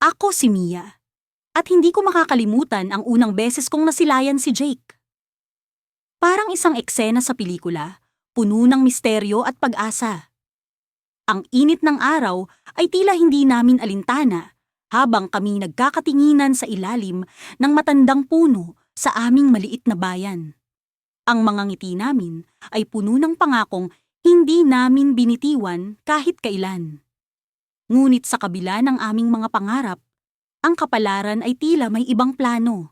Ako si Mia, at hindi ko makakalimutan ang unang beses kong nasilayan si Jake. Parang isang eksena sa pelikula, puno ng misteryo at pag-asa. Ang init ng araw ay tila hindi namin alintana habang kami nagkakatinginan sa ilalim ng matandang puno sa aming maliit na bayan. Ang mga ngiti namin ay puno ng pangakong hindi namin binitiwan kahit kailan. Ngunit sa kabila ng aming mga pangarap, ang kapalaran ay tila may ibang plano.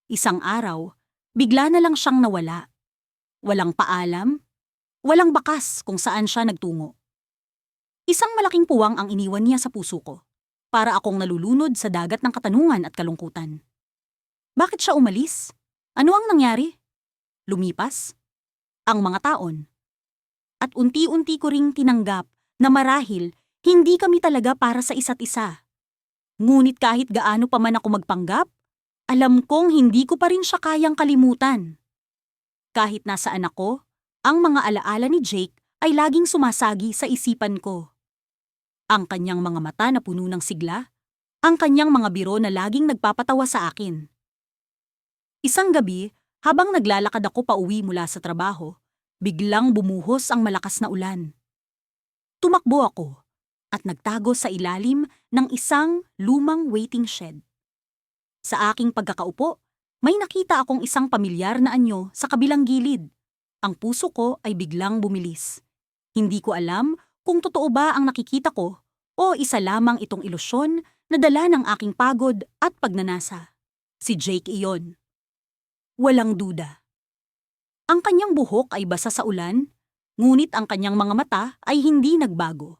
Isang araw, bigla na lang siyang nawala. Walang paalam, walang bakas kung saan siya nagtungo. Isang malaking puwang ang iniwan niya sa puso ko, para akong nalulunod sa dagat ng katanungan at kalungkutan. Bakit siya umalis? Ano ang nangyari? Lumipas? Ang mga taon. At unti-unti ko ring tinanggap na marahil hindi kami talaga para sa isa't isa. Ngunit kahit gaano pa man ako magpanggap, alam kong hindi ko pa rin siya kayang kalimutan. Kahit nasaan ako, ang mga alaala ni Jake ay laging sumasagi sa isipan ko. Ang kanyang mga mata na puno ng sigla, ang kanyang mga biro na laging nagpapatawa sa akin. Isang gabi, habang naglalakad ako pauwi mula sa trabaho, biglang bumuhos ang malakas na ulan. Tumakbo ako at nagtago sa ilalim ng isang lumang waiting shed. Sa aking pagkakaupo, may nakita akong isang pamilyar na anyo sa kabilang gilid. Ang puso ko ay biglang bumilis. Hindi ko alam kung totoo ba ang nakikita ko o isa lamang itong ilusyon na dala ng aking pagod at pagnanasa. Si Jake iyon. Walang duda. Ang kanyang buhok ay basa sa ulan, ngunit ang kanyang mga mata ay hindi nagbago.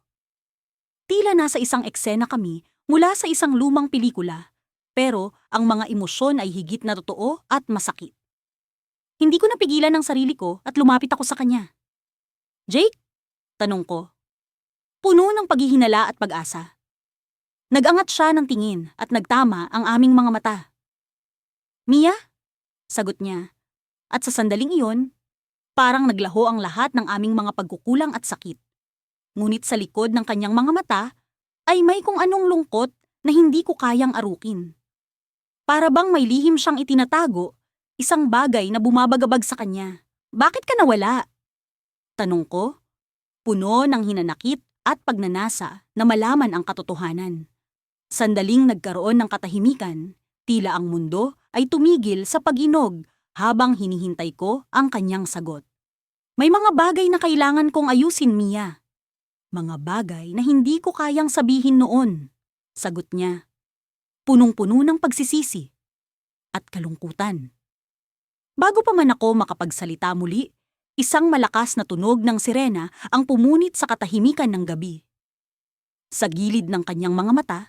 Tila nasa isang eksena kami mula sa isang lumang pelikula, pero ang mga emosyon ay higit na totoo at masakit. Hindi ko napigilan ang sarili ko at lumapit ako sa kanya. "Jake?" tanong ko. Puno ng paghihinala at pag-asa. Nag-angat siya ng tingin at nagtama ang aming mga mata. "Mia?" sagot niya. At sa sandaling iyon, parang naglaho ang lahat ng aming mga pagkukulang at sakit. Ngunit sa likod ng kanyang mga mata ay may kung anong lungkot na hindi ko kayang arukin. Para bang may lihim siyang itinatago, isang bagay na bumabagabag sa kanya. "Bakit ka nawala?" tanong ko, puno ng hinanakit at pagnanasa na malaman ang katotohanan. Sandaling nagkaroon ng katahimikan, tila ang mundo ay tumigil sa pag-inog habang hinihintay ko ang kanyang sagot. "May mga bagay na kailangan kong ayusin, Mia." "Mga bagay na hindi ko kayang sabihin noon," sagot niya. Punong-puno ng pagsisisi at kalungkutan. Bago pa man ako makapagsalita muli, isang malakas na tunog ng sirena ang pumunit sa katahimikan ng gabi. Sa gilid ng kanyang mga mata,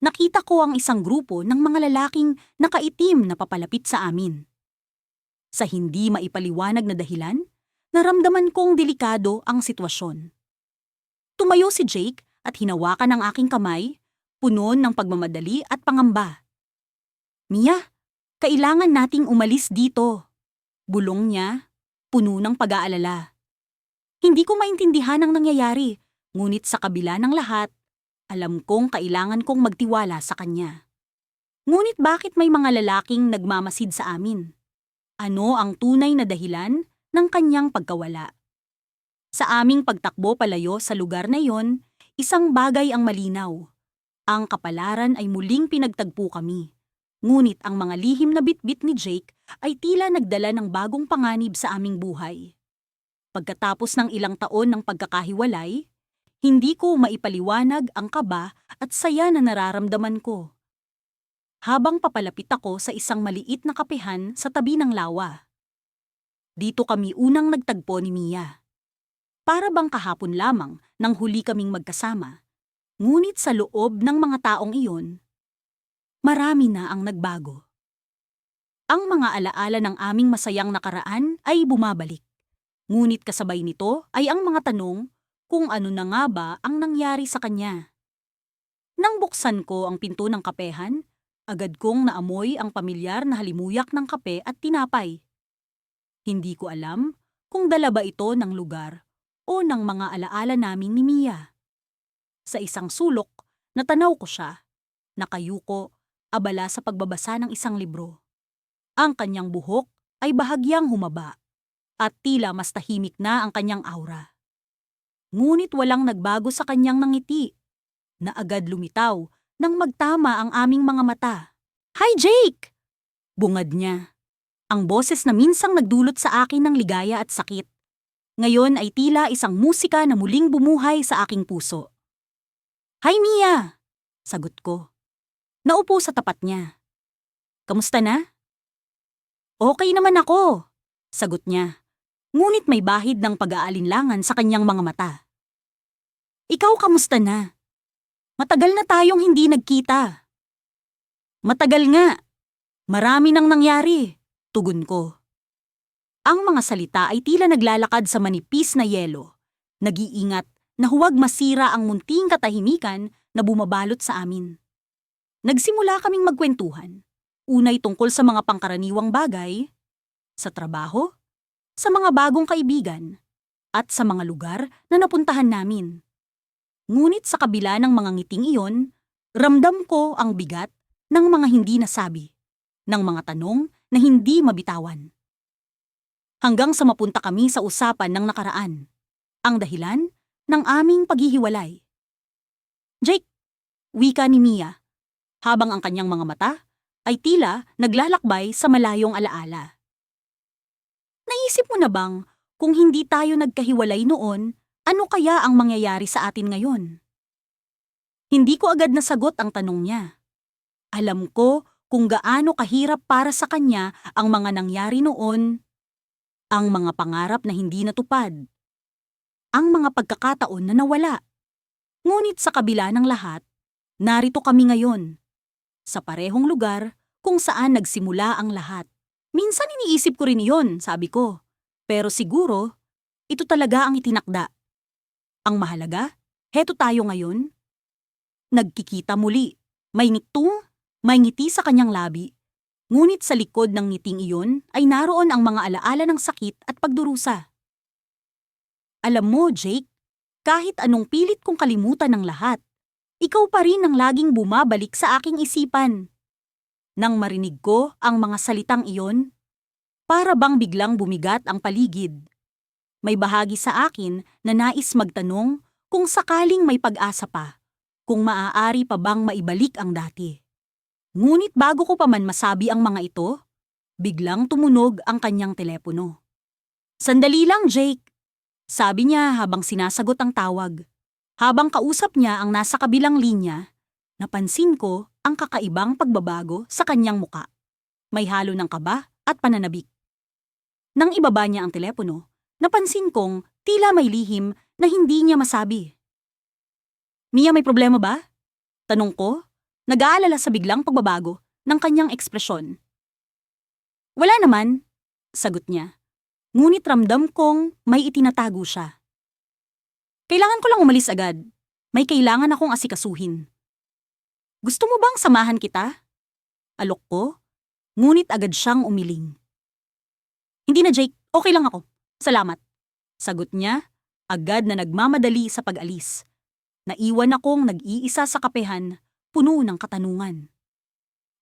nakita ko ang isang grupo ng mga lalaking nakaitim na papalapit sa amin. Sa hindi maipaliwanag na dahilan, naramdaman kong delikado ang sitwasyon. Tumayo si Jake at hinawakan ang aking kamay, puno ng pagmamadali at pangamba. "Mia, kailangan nating umalis dito," bulong niya, puno ng pag-aalala. Hindi ko maintindihan ang nangyayari, ngunit sa kabila ng lahat, alam kong kailangan kong magtiwala sa kanya. Ngunit bakit may mga lalaking nagmamasid sa amin? Ano ang tunay na dahilan ng kanyang pagkawala? Sa aming pagtakbo palayo sa lugar na iyon, isang bagay ang malinaw. Ang kapalaran ay muling pinagtagpo kami. Ngunit ang mga lihim na bitbit ni Jake ay tila nagdala ng bagong panganib sa aming buhay. Pagkatapos ng ilang taon ng pagkakahiwalay, hindi ko maipaliwanag ang kaba at saya na nararamdaman ko. Habang papalapit ako sa isang maliit na kapehan sa tabi ng lawa. Dito kami unang nagtagpo ni Mia. Para bang kahapon lamang nang huli kaming magkasama, ngunit sa loob ng mga taong iyon, marami na ang nagbago. Ang mga alaala ng aming masayang nakaraan ay bumabalik. Ngunit kasabay nito ay ang mga tanong kung ano na nga ba ang nangyari sa kanya. Nang buksan ko ang pinto ng kapehan, agad kong naamoy ang pamilyar na halimuyak ng kape at tinapay. Hindi ko alam kung dala ba ito ng lugar o ng mga alaala naming ni Mia. Sa isang sulok, natanaw ko siya. Nakayuko, abala sa pagbabasa ng isang libro. Ang kanyang buhok ay bahagyang humaba at tila mas tahimik na ang kanyang aura. Ngunit walang nagbago sa kanyang ngiti na agad lumitaw nang magtama ang aming mga mata. "Hi, Jake!" Bungad niya. Ang boses na minsang nagdulot sa akin ng ligaya at sakit. Ngayon ay tila isang musika na muling bumuhay sa aking puso. "Hi, Mia!" Sagot ko. Naupo sa tapat niya. "Kamusta na?" "Okay naman ako," sagot niya. Ngunit may bahid ng pag-aalinlangan sa kanyang mga mata. "Ikaw kamusta na? Matagal na tayong hindi nagkita." "Matagal nga. Marami nang nangyari," tugon ko. Ang mga salita ay tila naglalakad sa manipis na yelo, nag-iingat na huwag masira ang munting katahimikan na bumabalot sa amin. Nagsimula kaming magkwentuhan, unay tungkol sa mga pangkaraniwang bagay, sa trabaho, sa mga bagong kaibigan, at sa mga lugar na napuntahan namin. Ngunit sa kabila ng mga ngiting iyon, ramdam ko ang bigat ng mga hindi nasabi, ng mga tanong na hindi mabitawan. Hanggang sa mapunta kami sa usapan ng nakaraan, ang dahilan ng aming paghihiwalay. "Jake," wika ni Mia, habang ang kanyang mga mata ay tila naglalakbay sa malayong alaala. "Naisip mo na bang kung hindi tayo nagkahiwalay noon, ano kaya ang mangyayari sa atin ngayon?" Hindi ko agad nasagot ang tanong niya. Alam ko kung gaano kahirap para sa kanya ang mga nangyari noon, ang mga pangarap na hindi natupad, ang mga pagkakataon na nawala. Ngunit sa kabila ng lahat, narito kami ngayon, sa parehong lugar kung saan nagsimula ang lahat. "Minsan iniisip ko rin iyon," sabi ko. "Pero siguro, ito talaga ang itinakda. Ang mahalaga, heto tayo ngayon." Nagkikita muli. May ngiti sa kanyang labi. Ngunit sa likod ng ngiting iyon ay naroon ang mga alaala ng sakit at pagdurusa. "Alam mo, Jake, kahit anong pilit kong kalimutan ng lahat, ikaw pa rin ang laging bumabalik sa aking isipan." Nang marinig ko ang mga salitang iyon, para bang biglang bumigat ang paligid. May bahagi sa akin na nais magtanong kung sakaling may pag-asa pa, kung maaari pa bang maibalik ang dati. Ngunit bago ko pa man masabi ang mga ito, biglang tumunog ang kanyang telepono. "Sandali lang, Jake," sabi niya habang sinasagot ang tawag. Habang kausap niya ang nasa kabilang linya, napansin ko ang kakaibang pagbabago sa kanyang muka. May halo ng kaba at pananabik. Nang ibaba niya ang telepono, napansin kong tila may lihim na hindi niya masabi. "Mia, may problema ba?" Tanong ko, nag-aalala sa biglang pagbabago ng kanyang ekspresyon. "Wala naman," sagot niya. Ngunit ramdam kong may itinatago siya. "Kailangan ko lang umalis agad. May kailangan akong asikasuhin." "Gusto mo bang samahan kita?" Alok ko, ngunit agad siyang umiling. "Hindi na, Jake. Okay lang ako. Salamat." Sagot niya, agad na nagmamadali sa pag-alis. Naiwan akong nag-iisa sa kapehan, puno ng katanungan.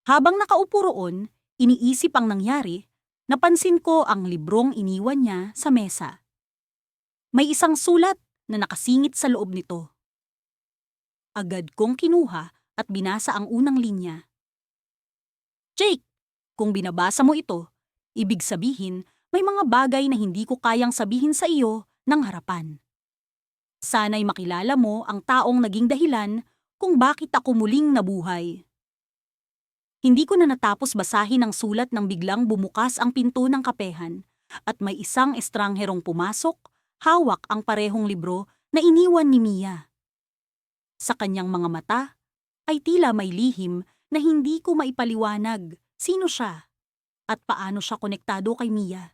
Habang nakaupo roon, iniisip ang nangyari, napansin ko ang librong iniwan niya sa mesa. May isang sulat na nakasingit sa loob nito. Agad kong kinuha at binasa ang unang linya. "Jake, kung binabasa mo ito, ibig sabihin may mga bagay na hindi ko kayang sabihin sa iyo ng harapan. Sana'y makilala mo ang taong naging dahilan kung bakit ako muling nabuhay." Hindi ko na natapos basahin ang sulat nang biglang bumukas ang pinto ng kapehan at may isang estrangherong pumasok, hawak ang parehong libro na iniwan ni Mia. Sa kanyang mga mata ay tila may lihim na hindi ko maipaliwanag sino siya at paano siya konektado kay Mia.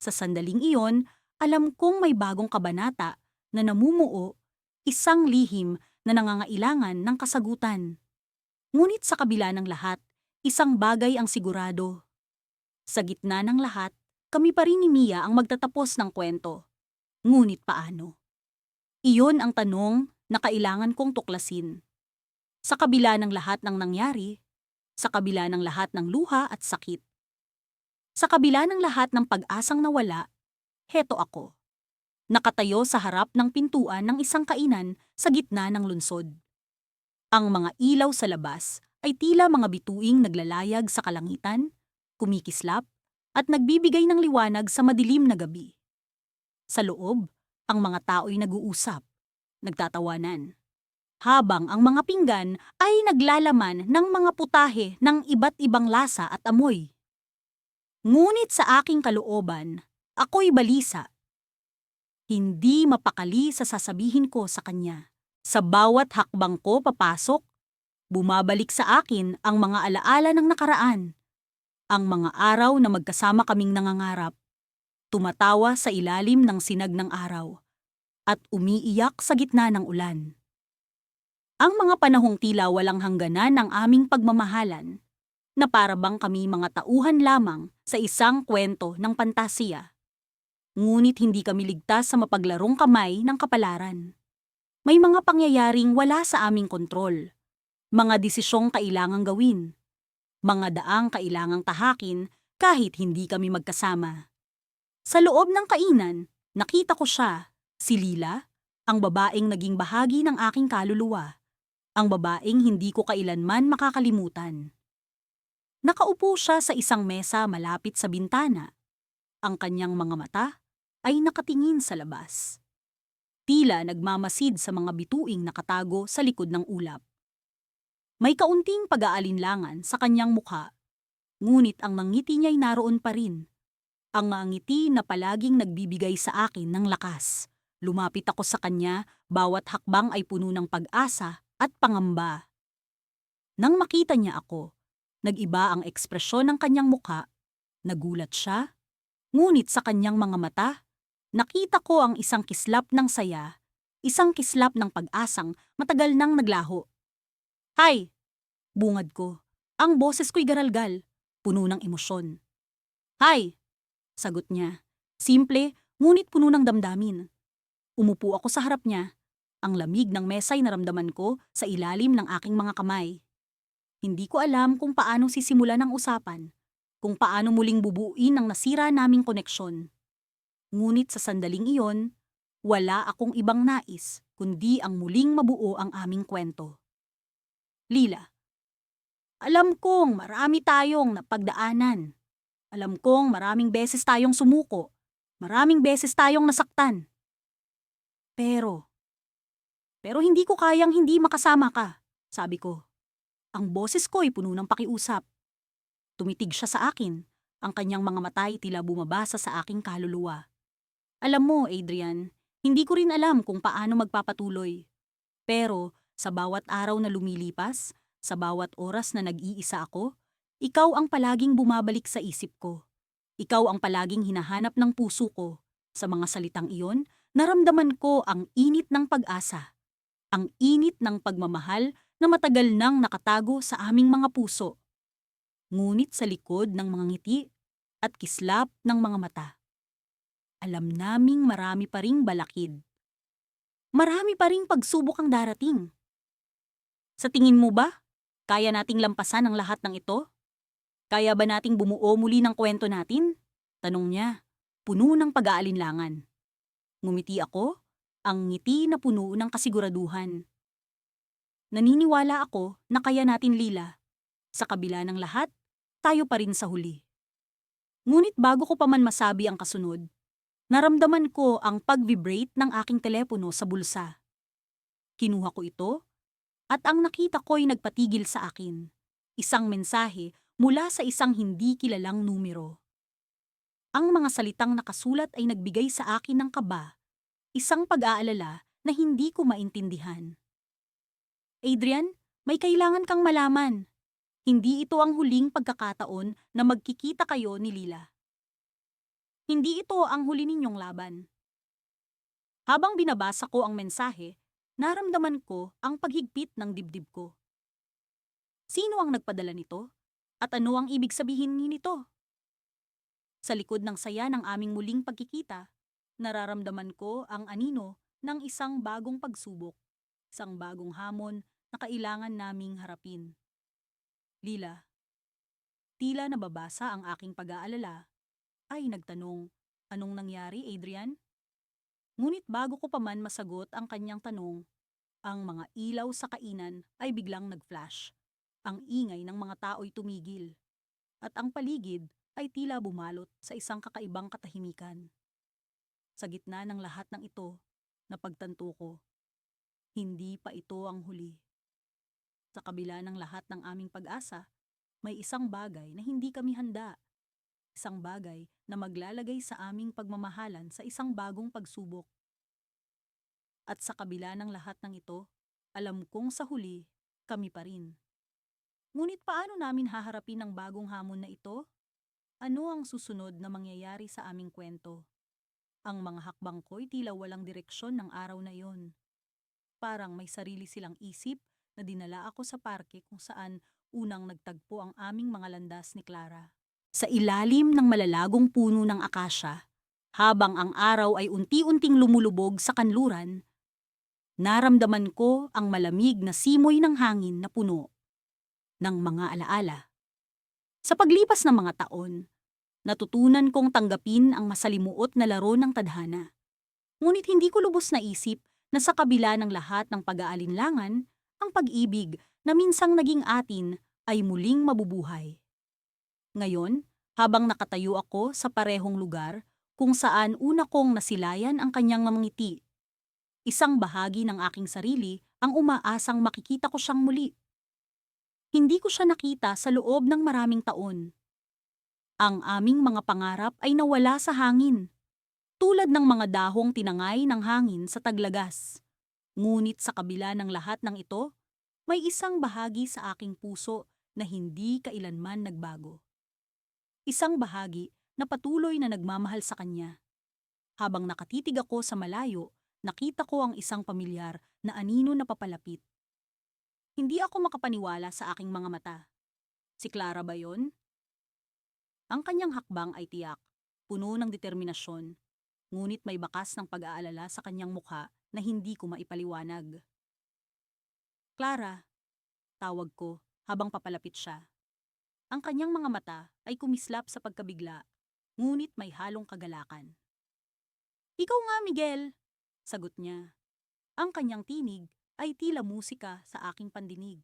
Sa sandaling iyon, alam kong may bagong kabanata na namumuo, isang lihim na nangangailangan ng kasagutan. Ngunit sa kabila ng lahat, isang bagay ang sigurado. Sa gitna ng lahat, kami pa rin ni Mia ang magtatapos ng kwento. Ngunit paano? Iyon ang tanong na kailangan kong tuklasin. Sa kabila ng lahat ng nangyari, sa kabila ng lahat ng luha at sakit, sa kabila ng lahat ng pag-asang nawala, heto ako. Nakatayo sa harap ng pintuan ng isang kainan sa gitna ng lungsod. Ang mga ilaw sa labas ay tila mga bituing naglalayag sa kalangitan, kumikislap, at nagbibigay ng liwanag sa madilim na gabi. Sa loob, ang mga tao'y nag-uusap, nagtatawanan, habang ang mga pinggan ay naglalaman ng mga putahe ng iba't ibang lasa at amoy. Ngunit sa aking kalooban, ako'y balisa. Hindi mapakali sa sasabihin ko sa kanya. Sa bawat hakbang ko papasok, bumabalik sa akin ang mga alaala ng nakaraan. Ang mga araw na magkasama kaming nangangarap, tumatawa sa ilalim ng sinag ng araw, at umiiyak sa gitna ng ulan. Ang mga panahong tila walang hangganan ng aming pagmamahalan, na para bang kami mga tauhan lamang sa isang kwento ng pantasiya. Ngunit hindi kami ligtas sa mapaglarong kamay ng kapalaran. May mga pangyayaring wala sa aming kontrol, mga desisyong kailangang gawin, mga daang kailangang tahakin kahit hindi kami magkasama. Sa loob ng kainan, nakita ko siya, si Lila, ang babaeng naging bahagi ng aking kaluluwa, ang babaeng hindi ko kailanman makakalimutan. Nakaupo siya sa isang mesa malapit sa bintana. Ang kanyang mga mata ay nakatingin sa labas. Tila nagmamasid sa mga bituing nakatago sa likod ng ulap. May kaunting pag-aalinlangan sa kanyang mukha, ngunit ang ngiti niya'y naroon pa rin. Ang mga ngiti na palaging nagbibigay sa akin ng lakas. Lumapit ako sa kanya, bawat hakbang ay puno ng pag-asa at pangamba. Nang makita niya ako, nag-iba ang ekspresyon ng kanyang mukha. Nagulat siya, ngunit sa kanyang mga mata, nakita ko ang isang kislap ng saya, isang kislap ng pag-asang matagal nang naglaho. "Hay!" Bungad ko. Ang boses ko'y garalgal, puno ng emosyon. "Hay!" Sagot niya. Simple, ngunit puno ng damdamin. Umupo ako sa harap niya. Ang lamig ng mesa'y naramdaman ko sa ilalim ng aking mga kamay. Hindi ko alam kung paano sisimulan ang usapan, kung paano muling bubuuin ang nasira naming koneksyon. Ngunit sa sandaling iyon, wala akong ibang nais kundi ang muling mabuo ang aming kwento. Lila, alam kong marami tayong napagdaanan. Alam kong maraming beses tayong sumuko. Maraming beses tayong nasaktan. Pero hindi ko kayang hindi makasama ka, sabi ko. Ang boses ko'y puno ng pakiusap. Tumitig siya sa akin. Ang kanyang mga mata ay tila bumabasa sa aking kaluluwa. Alam mo, Adrian, hindi ko rin alam kung paano magpapatuloy. Pero sa bawat araw na lumilipas, sa bawat oras na nag-iisa ako, ikaw ang palaging bumabalik sa isip ko. Ikaw ang palaging hinahanap ng puso ko. Sa mga salitang iyon, naramdaman ko ang init ng pag-asa. Ang init ng pagmamahal na matagal nang nakatago sa aming mga puso. Ngunit sa likod ng mga ngiti at kislap ng mga mata, alam naming marami pa ring balakid. Marami pa ring pagsubok ang darating. Sa tingin mo ba, kaya nating lampasan ang lahat ng ito? Kaya ba nating bumuo muli ng kwento natin? Tanong niya, puno ng pag-aalinlangan. Ngumiti ako, ang ngiti na puno ng kasiguraduhan. Naniniwala ako na kaya natin, Lila. Sa kabila ng lahat, tayo pa rin sa huli. Ngunit bago ko pa man masabi ang kasunod, naramdaman ko ang pag-vibrate ng aking telepono sa bulsa. Kinuha ko ito, at ang nakita ko'y nagpatigil sa akin. Isang mensahe mula sa isang hindi kilalang numero. Ang mga salitang nakasulat ay nagbigay sa akin ng kaba, isang pag-aalala na hindi ko maintindihan. Adrian, may kailangan kang malaman. Hindi ito ang huling pagkakataon na magkikita kayo ni Lila. Hindi ito ang huli ninyong laban. Habang binabasa ko ang mensahe, naramdaman ko ang paghigpit ng dibdib ko. Sino ang nagpadala nito? At ano ang ibig sabihin nito? Sa likod ng saya ng aming muling pagkikita, nararamdaman ko ang anino ng isang bagong pagsubok, isang bagong hamon na kailangan naming harapin. Lila, tila nababasa ang aking pag-aalala, ay nagtanong, "Anong nangyari, Adrian?" Ngunit bago ko pa man masagot ang kanyang tanong, ang mga ilaw sa kainan ay biglang nag-flash. Ang ingay ng mga tao'y tumigil, at ang paligid ay tila bumalot sa isang kakaibang katahimikan. Sa gitna ng lahat ng ito, napagtanto ko, hindi pa ito ang huli. Sa kabila ng lahat ng aming pag-asa, may isang bagay na hindi kami handa. Isang bagay na maglalagay sa aming pagmamahalan sa isang bagong pagsubok. At sa kabila ng lahat ng ito, alam kong sa huli, kami pa rin. Ngunit paano namin haharapin ang bagong hamon na ito? Ano ang susunod na mangyayari sa aming kwento? Ang mga hakbang ko'y tila walang direksyon ng araw na iyon. Parang may sarili silang isip na dinala ako sa parke kung saan unang nagtagpo ang aming mga landas ni Clara. Sa ilalim ng malalagong puno ng akasya, habang ang araw ay unti-unting lumulubog sa kanluran, naramdaman ko ang malamig na simoy ng hangin na puno ng mga alaala. Sa paglipas ng mga taon, natutunan kong tanggapin ang masalimuot na laro ng tadhana. Ngunit hindi ko lubos na isip na sa kabila ng lahat ng pag-aalinlangan, ang pag-ibig na minsang naging atin ay muling mabubuhay. Ngayon, habang nakatayo ako sa parehong lugar kung saan una kong nasilayan ang kanyang mga ngiti, isang bahagi ng aking sarili ang umaasang makikita ko siyang muli. Hindi ko siya nakita sa loob ng maraming taon. Ang aming mga pangarap ay nawala sa hangin, tulad ng mga dahong tinangay ng hangin sa taglagas. Ngunit sa kabila ng lahat ng ito, may isang bahagi sa aking puso na hindi kailanman nagbago. Isang bahagi na patuloy na nagmamahal sa kanya. Habang nakatitig ako sa malayo, nakita ko ang isang pamilyar na anino na papalapit. Hindi ako makapaniwala sa aking mga mata. Si Clara ba yon? Ang kanyang hakbang ay tiyak, puno ng determinasyon, ngunit may bakas ng pag-aalala sa kanyang mukha na hindi ko maipaliwanag. "Clara," tawag ko habang papalapit siya. Ang kanyang mga mata ay kumislap sa pagkabigla, ngunit may halong kagalakan. "Ikaw nga, Miguel," sagot niya. Ang kanyang tinig ay tila musika sa aking pandinig.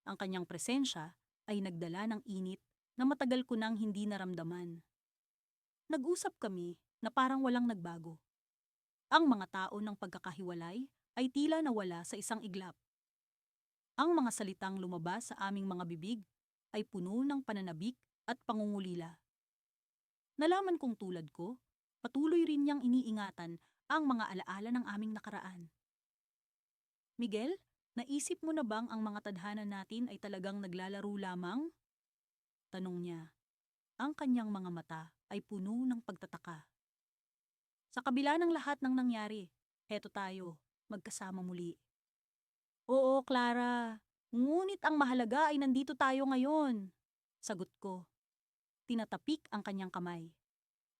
Ang kanyang presensya ay nagdala ng init na matagal ko nang hindi naramdaman. Nag-usap kami na parang walang nagbago. Ang mga tao ng pagkakahiwalay ay tila nawala sa isang iglap. Ang mga salitang lumabas sa aming mga bibig ay puno ng pananabik at pangungulila. Nalaman kong tulad ko, patuloy rin niyang iniingatan ang mga alaala ng aming nakaraan. "Miguel, naisip mo na bang ang mga tadhana natin ay talagang naglalaro lamang?" Tanong niya. Ang kanyang mga mata ay puno ng pagtataka. "Sa kabila ng lahat ng nangyari, heto tayo, magkasama muli." "Oo, Clara. Ngunit ang mahalaga ay nandito tayo ngayon," sagot ko. Tinatapik ang kanyang kamay.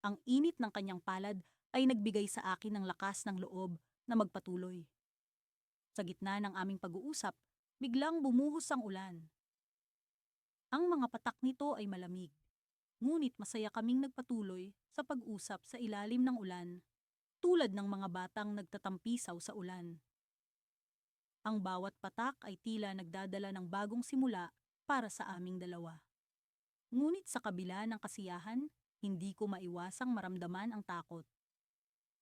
Ang init ng kanyang palad ay nagbigay sa akin ng lakas ng loob na magpatuloy. Sa gitna ng aming pag-uusap, biglang bumuhos ang ulan. Ang mga patak nito ay malamig, ngunit masaya kaming nagpatuloy sa pag-usap sa ilalim ng ulan, tulad ng mga batang nagtatampisaw sa ulan. Ang bawat patak ay tila nagdadala ng bagong simula para sa aming dalawa. Ngunit sa kabila ng kasiyahan, hindi ko maiwasang maramdaman ang takot.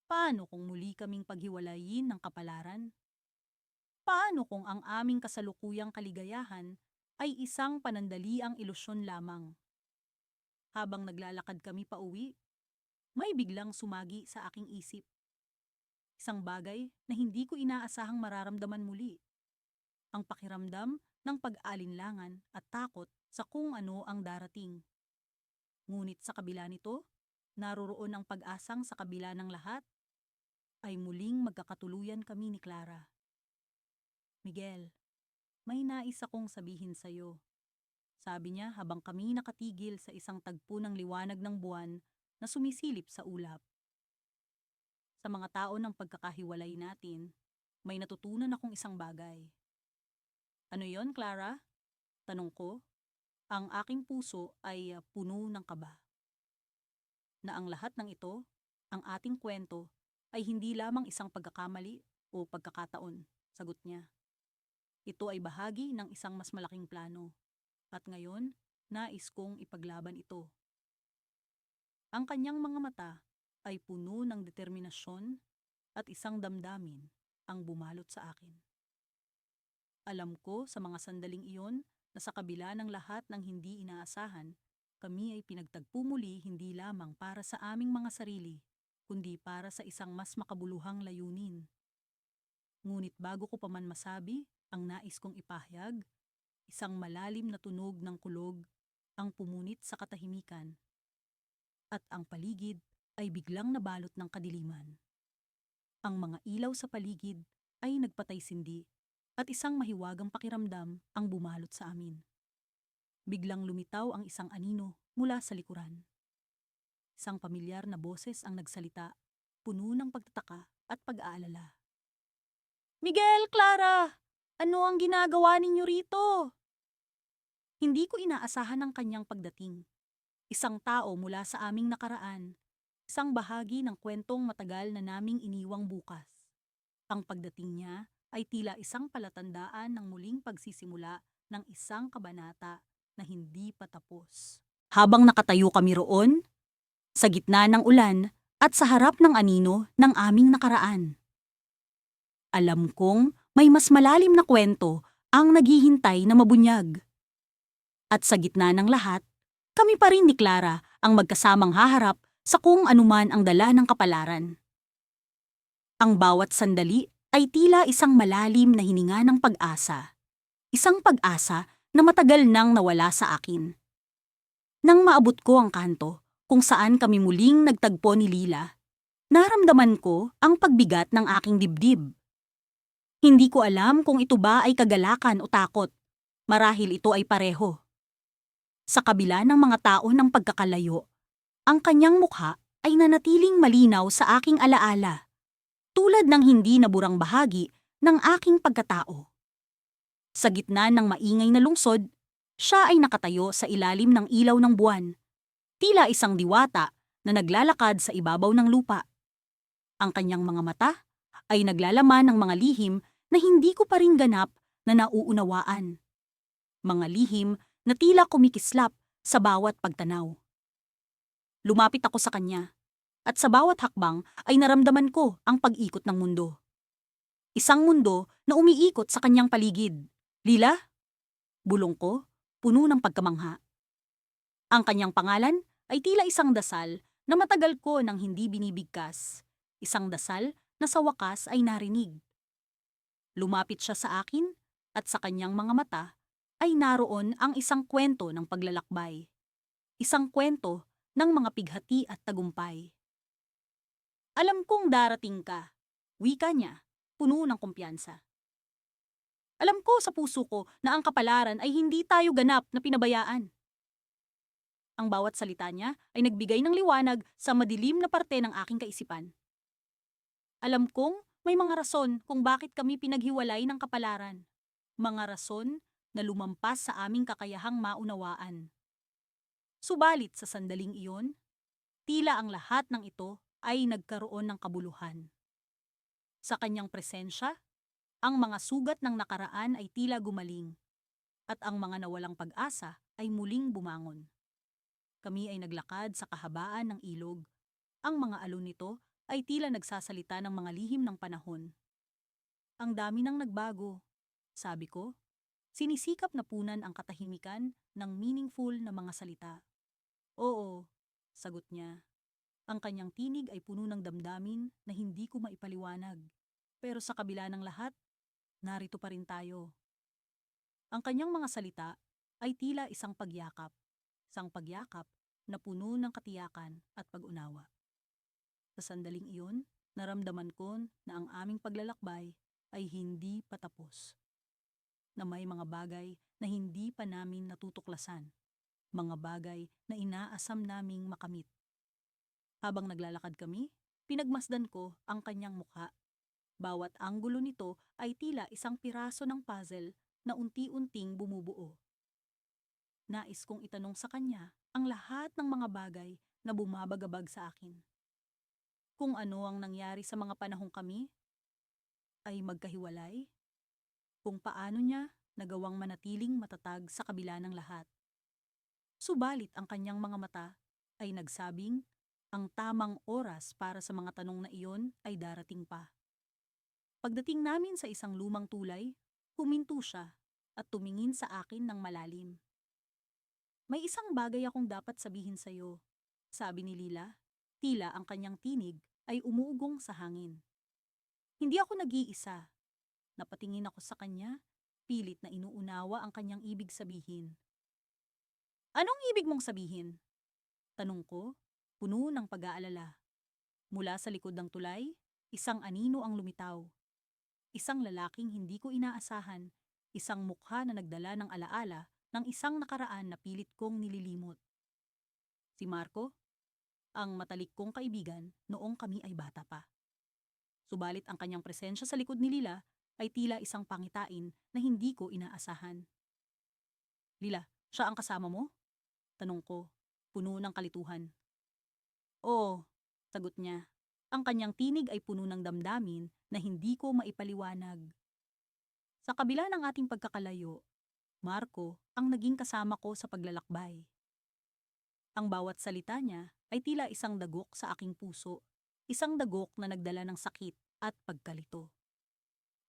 Paano kung muli kaming paghiwalayin ng kapalaran? Paano kung ang aming kasalukuyang kaligayahan ay isang panandaliang ilusyon lamang? Habang naglalakad kami pauwi, may biglang sumagi sa aking isip. Isang bagay na hindi ko inaasahang mararamdaman muli. Ang pakiramdam ng pag-alinlangan at takot sa kung ano ang darating. Ngunit sa kabila nito, naroroon ang pag-asang sa kabila ng lahat, ay muling magkakatuluyan kami ni Clara. "Miguel, may nais akong sabihin sa'yo," sabi niya habang kami nakatigil sa isang tagpo ng liwanag ng buwan na sumisilip sa ulap. Sa mga tao ng pagkakahiwalay natin, may natutunan akong isang bagay. Ano yon, Clara? Tanong ko. Ang aking puso ay puno ng kaba. Na ang lahat ng ito, ang ating kwento, ay hindi lamang isang pagkakamali o pagkakataon, sagot niya. Ito ay bahagi ng isang mas malaking plano. At ngayon, nais kong ipaglaban ito. Ang kanyang mga mata ay puno ng determinasyon at isang damdamin ang bumalot sa akin. Alam ko sa mga sandaling iyon na sa kabila ng lahat ng hindi inaasahan, kami ay pinagtagpo muli hindi lamang para sa aming mga sarili, kundi para sa isang mas makabuluhang layunin. Ngunit bago ko pa man masabi ang nais kong ipahayag, isang malalim na tunog ng kulog ang pumunit sa katahimikan at ang paligid ay biglang nabalot ng kadiliman. Ang mga ilaw sa paligid ay nagpatay-sindi at isang mahiwagang pakiramdam ang bumalot sa amin. Biglang lumitaw ang isang anino mula sa likuran. Isang pamilyar na boses ang nagsalita, puno ng pagtataka at pag-aalala. Miguel, Clara! Ano ang ginagawa ninyo rito? Hindi ko inaasahan ang kanyang pagdating. Isang tao mula sa aming nakaraan, isang bahagi ng kwentong matagal na naming iniwang bukas. Ang pagdating niya ay tila isang palatandaan ng muling pagsisimula ng isang kabanata na hindi pa tapos. Habang nakatayo kami roon, sa gitna ng ulan at sa harap ng anino ng aming nakaraan. Alam kong may mas malalim na kwento ang naghihintay na mabunyag. At sa gitna ng lahat, kami pa rin ni Clara ang magkasamang haharap sa kung anuman ang dala ng kapalaran. Ang bawat sandali ay tila isang malalim na hininga ng pag-asa. Isang pag-asa na matagal nang nawala sa akin. Nang maabot ko ang kanto kung saan kami muling nagtagpo ni Lila, naramdaman ko ang pagbigat ng aking dibdib. Hindi ko alam kung ito ba ay kagalakan o takot. Marahil ito ay pareho. Sa kabila ng mga tao ng pagkakalayo, ang kanyang mukha ay nanatiling malinaw sa aking alaala, tulad ng hindi naburang bahagi ng aking pagkatao. Sa gitna ng maingay na lungsod, siya ay nakatayo sa ilalim ng ilaw ng buwan, tila isang diwata na naglalakad sa ibabaw ng lupa. Ang kanyang mga mata ay naglalaman ng mga lihim na hindi ko pa rin ganap na nauunawaan. Mga lihim na tila kumikislap sa bawat pagtanaw. Lumapit ako sa kanya, at sa bawat hakbang ay naramdaman ko ang pag-ikot ng mundo. Isang mundo na umiikot sa kanyang paligid. Lila? Bulong ko, puno ng pagkamangha. Ang kanyang pangalan ay tila isang dasal na matagal ko nang hindi binibigkas. Isang dasal na sa wakas ay narinig. Lumapit siya sa akin at sa kanyang mga mata ay naroon ang isang kwento ng paglalakbay. Isang kwento ng mga pighati at tagumpay. Alam kong darating ka, wika niya, puno ng kumpiyansa. Alam ko sa puso ko na ang kapalaran ay hindi tayo ganap na pinabayaan. Ang bawat salita niya ay nagbigay ng liwanag sa madilim na parte ng aking kaisipan. Alam kong may mga rason kung bakit kami pinaghiwalay ng kapalaran. Mga rason na lumampas sa aming kakayahang maunawaan. Subalit sa sandaling iyon, tila ang lahat ng ito ay nagkaroon ng kabuluhan. Sa kanyang presensya, ang mga sugat ng nakaraan ay tila gumaling, at ang mga nawalang pag-asa ay muling bumangon. Kami ay naglakad sa kahabaan ng ilog. Ang mga alon nito ay tila nagsasalita ng mga lihim ng panahon. Ang dami nang nagbago, sabi ko. Sinisikap na punan ang katahimikan ng meaningful na mga salita. Oo, sagot niya. Ang kanyang tinig ay puno ng damdamin na hindi ko maipaliwanag. Pero sa kabila ng lahat, narito pa rin tayo. Ang kanyang mga salita ay tila isang pagyakap. Isang pagyakap na puno ng katiyakan at pag-unawa. Sa sandaling iyon, naramdaman ko na ang aming paglalakbay ay hindi patapos. Na may mga bagay na hindi pa namin natutuklasan, mga bagay na inaasam naming makamit. Habang naglalakad kami, pinagmasdan ko ang kanyang mukha. Bawat anggulo nito ay tila isang piraso ng puzzle na unti-unting bumubuo. Nais kong itanong sa kanya ang lahat ng mga bagay na bumabagabag sa akin. Kung ano ang nangyari sa mga panahong kami ay magkahiwalay, kung paano niya nagawang manatiling matatag sa kabila ng lahat. Subalit ang kanyang mga mata ay nagsabing ang tamang oras para sa mga tanong na iyon ay darating pa. Pagdating namin sa isang lumang tulay, huminto siya at tumingin sa akin ng malalim. May isang bagay akong dapat sabihin sa iyo, sabi ni Lila. Tila ang kanyang tinig ay umuugong sa hangin. Hindi ako nag-iisa. Napatingin ako sa kanya, pilit na inuunawa ang kanyang ibig sabihin. Anong ibig mong sabihin? Tanong ko, puno ng pag-aalala. Mula sa likod ng tulay, isang anino ang lumitaw. Isang lalaking hindi ko inaasahan, isang mukha na nagdala ng alaala ng isang nakaraan na pilit kong nililimot. Si Marco, ang matalik kong kaibigan noong kami ay bata pa. Subalit ang kanyang presensya sa likod ni Lila ay tila isang pangitain na hindi ko inaasahan. Lila, siya ang kasama mo? Tanong ko, puno ng kalituhan. Oo, sagot niya. Ang kanyang tinig ay puno ng damdamin na hindi ko maipaliwanag. Sa kabila ng ating pagkakalayo, Marco ang naging kasama ko sa paglalakbay. Ang bawat salita niya ay tila isang dagok sa aking puso, isang dagok na nagdala ng sakit at pagkalito.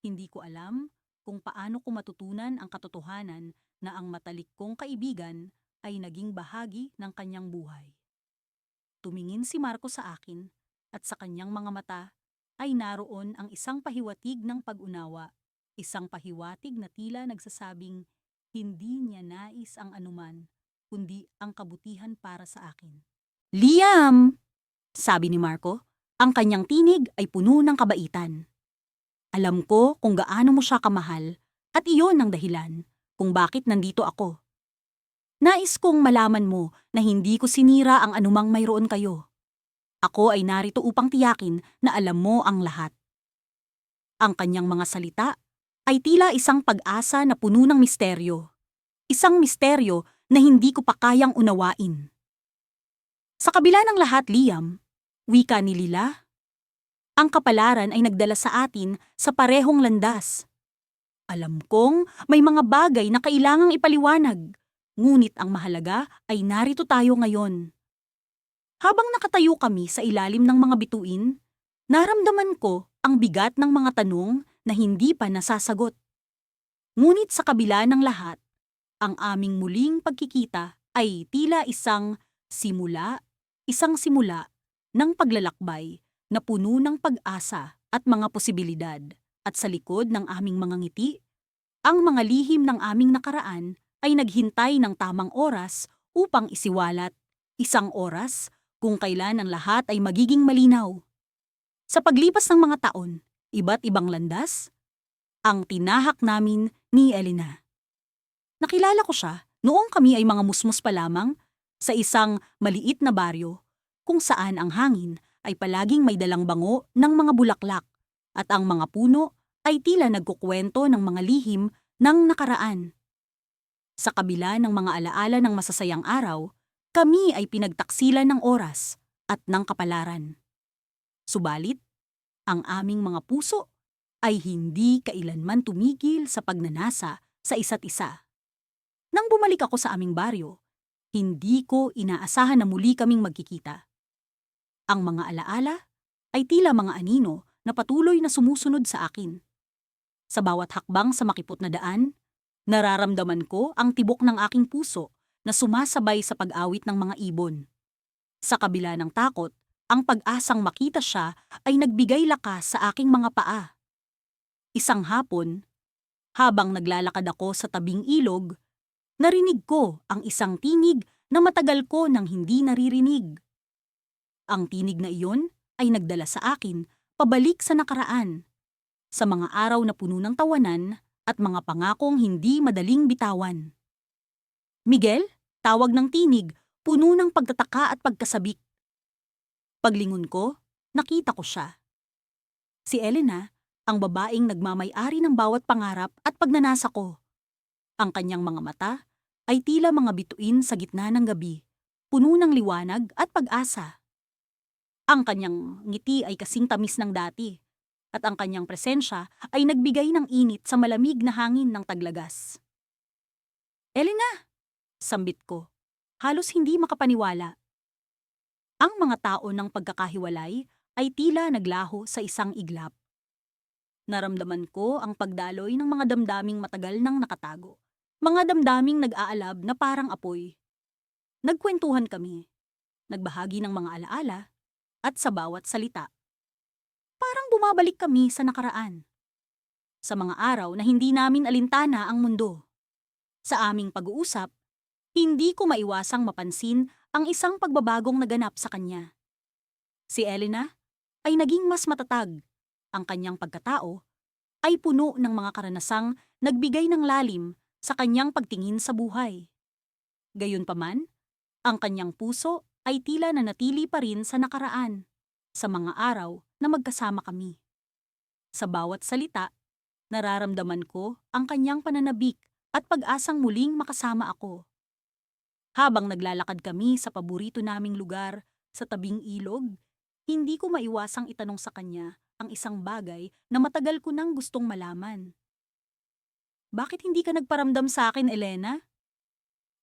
Hindi ko alam kung paano ko matutunan ang katotohanan na ang matalik kong kaibigan ay naging bahagi ng kanyang buhay. Tumingin si Marco sa akin at sa kanyang mga mata ay naroon ang isang pahiwatig ng pag-unawa, isang pahiwatig na tila nagsasabing hindi niya nais ang anuman, kundi ang kabutihan para sa akin. Liam! Sabi ni Marco, ang kanyang tinig ay puno ng kabaitan. Alam ko kung gaano mo siya kamahal at iyon ang dahilan kung bakit nandito ako. Nais kong malaman mo na hindi ko sinira ang anumang mayroon kayo. Ako ay narito upang tiyakin na alam mo ang lahat. Ang kanyang mga salita ay tila isang pag-asa na puno ng misteryo. Isang misteryo na hindi ko pa kayang unawain. Sa kabila ng lahat, Liam, wika ni Lila, ang kapalaran ay nagdala sa atin sa parehong landas. Alam kong may mga bagay na kailangang ipaliwanag, ngunit ang mahalaga ay narito tayo ngayon. Habang nakatayo kami sa ilalim ng mga bituin, naramdaman ko ang bigat ng mga tanong na hindi pa nasasagot. Ngunit sa kabila ng lahat, ang aming muling pagkikita ay tila isang simula ng paglalakbay na puno ng pag-asa at mga posibilidad. At sa likod ng aming mga ngiti, ang mga lihim ng aming nakaraan ay naghintay ng tamang oras upang isiwalat. Isang oras kung kailan ang lahat ay magiging malinaw. Sa paglipas ng mga taon, iba't ibang landas, ang tinahak namin ni Elena. Nakilala ko siya noong kami ay mga musmus pa lamang sa isang maliit na baryo kung saan ang hangin ay palaging may dalang bango ng mga bulaklak at ang mga puno ay tila nagkukwento ng mga lihim ng nakaraan. Sa kabila ng mga alaala ng masasayang araw, kami ay pinagtaksilan ng oras at ng kapalaran. Subalit, ang aming mga puso ay hindi kailanman tumigil sa pagnanasa sa isa't isa. Nang bumalik ako sa aming baryo, hindi ko inaasahan na muli kaming magkikita. Ang mga alaala ay tila mga anino na patuloy na sumusunod sa akin. Sa bawat hakbang sa makipot na daan, nararamdaman ko ang tibok ng aking puso na sumasabay sa pag-awit ng mga ibon. Sa kabila ng takot, ang pag-asang makita siya ay nagbigay lakas sa aking mga paa. Isang hapon, habang naglalakad ako sa tabing ilog, narinig ko ang isang tinig na matagal ko nang hindi naririnig. Ang tinig na iyon ay nagdala sa akin pabalik sa nakaraan, sa mga araw na puno ng tawanan at mga pangakong hindi madaling bitawan. Miguel, tawag ng tinig, puno ng pagtataka at pagkasabik. Paglingon ko, nakita ko siya. Si Elena, ang babaeng nagmamay-ari ng bawat pangarap at pagnanasa ko. Ang kanyang mga mata ay tila mga bituin sa gitna ng gabi, puno ng liwanag at pag-asa. Ang kanyang ngiti ay kasing tamis ng dati, at ang kanyang presensya ay nagbigay ng init sa malamig na hangin ng Taglagas. Elena! Sambit ko, halos hindi makapaniwala. Ang mga tao ng pagkakahiwalay ay tila naglaho sa isang iglap. Naramdaman ko ang pagdaloy ng mga damdaming matagal nang nakatago. Mga damdaming nag-aalab na parang apoy. Nagkwentuhan kami, nagbahagi ng mga alaala, at sa bawat salita. Parang bumabalik kami sa nakaraan. Sa mga araw na hindi namin alintana ang mundo. Sa aming pag-uusap, hindi ko maiwasang mapansin ang isang pagbabagong naganap sa kanya. Si Elena ay naging mas matatag. Ang kanyang pagkatao ay puno ng mga karanasang nagbigay ng lalim sa kanyang pagtingin sa buhay. Gayunpaman, ang kanyang puso ay tila nanatili pa rin sa nakaraan, sa mga araw na magkasama kami. Sa bawat salita, nararamdaman ko ang kanyang pananabik at pag-asang muling makasama ako. Habang naglalakad kami sa paborito naming lugar sa tabing ilog, hindi ko maiwasang itanong sa kanya ang isang bagay na matagal ko nang gustong malaman. Bakit hindi ka nagparamdam sa akin, Elena?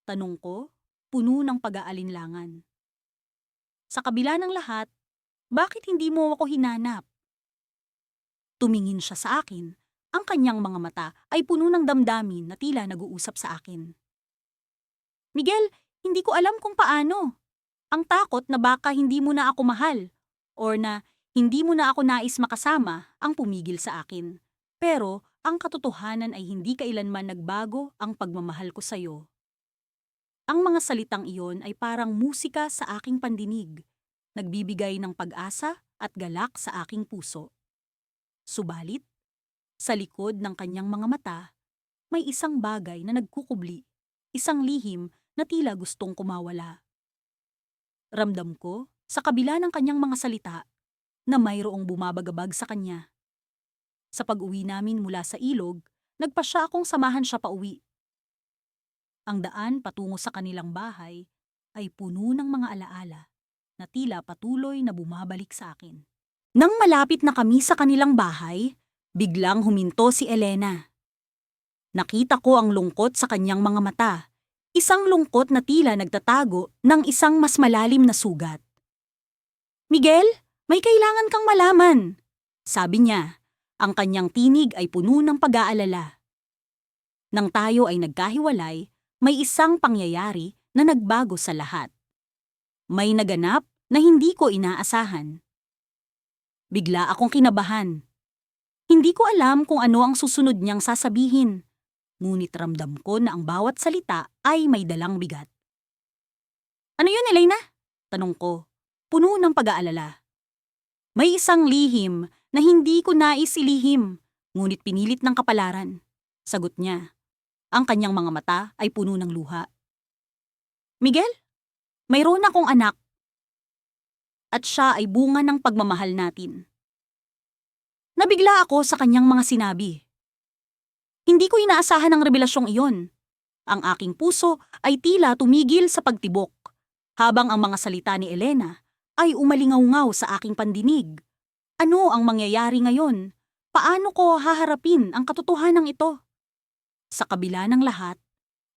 Tanong ko, puno ng pag-aalinlangan. Sa kabila ng lahat, bakit hindi mo ako hinanap? Tumingin siya sa akin. Ang kanyang mga mata ay puno ng damdamin na tila nag-uusap sa akin. Miguel, hindi ko alam kung paano. Ang takot na baka hindi mo na ako mahal or na hindi mo na ako nais makasama ang pumigil sa akin. Pero ang katotohanan ay hindi kailanman nagbago ang pagmamahal ko sa'yo. Ang mga salitang iyon ay parang musika sa aking pandinig, nagbibigay ng pag-asa at galak sa aking puso. Subalit, sa likod ng kanyang mga mata, may isang bagay na nagkukubli, isang lihim na tila gustong kumawala. Ramdam ko, sa kabila ng kanyang mga salita, na mayroong bumabagabag sa kanya. Sa pag-uwi namin mula sa ilog, nagpasya akong samahan siya pauwi. Ang daan patungo sa kanilang bahay ay puno ng mga alaala na tila patuloy na bumabalik sa akin. Nang malapit na kami sa kanilang bahay, biglang huminto si Elena. Nakita ko ang lungkot sa kanyang mga mata, isang lungkot na tila nagtatago ng isang mas malalim na sugat. Miguel, may kailangan kang malaman, sabi niya. Ang kanyang tinig ay puno ng pag-aalala. Nang tayo ay nagkahiwalay, may isang pangyayari na nagbago sa lahat. May naganap na hindi ko inaasahan. Bigla akong kinabahan. Hindi ko alam kung ano ang susunod niyang sasabihin, ngunit ramdam ko na ang bawat salita ay may dalang bigat. Ano yun, Elena? Tanong ko, puno ng pag-aalala. May isang lihim na hindi ko nais ilihim, ngunit pinilit ng kapalaran. Sagot niya. Ang kanyang mga mata ay puno ng luha. Miguel, mayroon akong anak. At siya ay bunga ng pagmamahal natin. Nabigla ako sa kanyang mga sinabi. Hindi ko inaasahan ang revelasyong iyon. Ang aking puso ay tila tumigil sa pagtibok, habang ang mga salita ni Elena ay umalingaw-ngaw sa aking pandinig. Ano ang mangyayari ngayon? Paano ko haharapin ang katotohanan ito? Sa kabila ng lahat,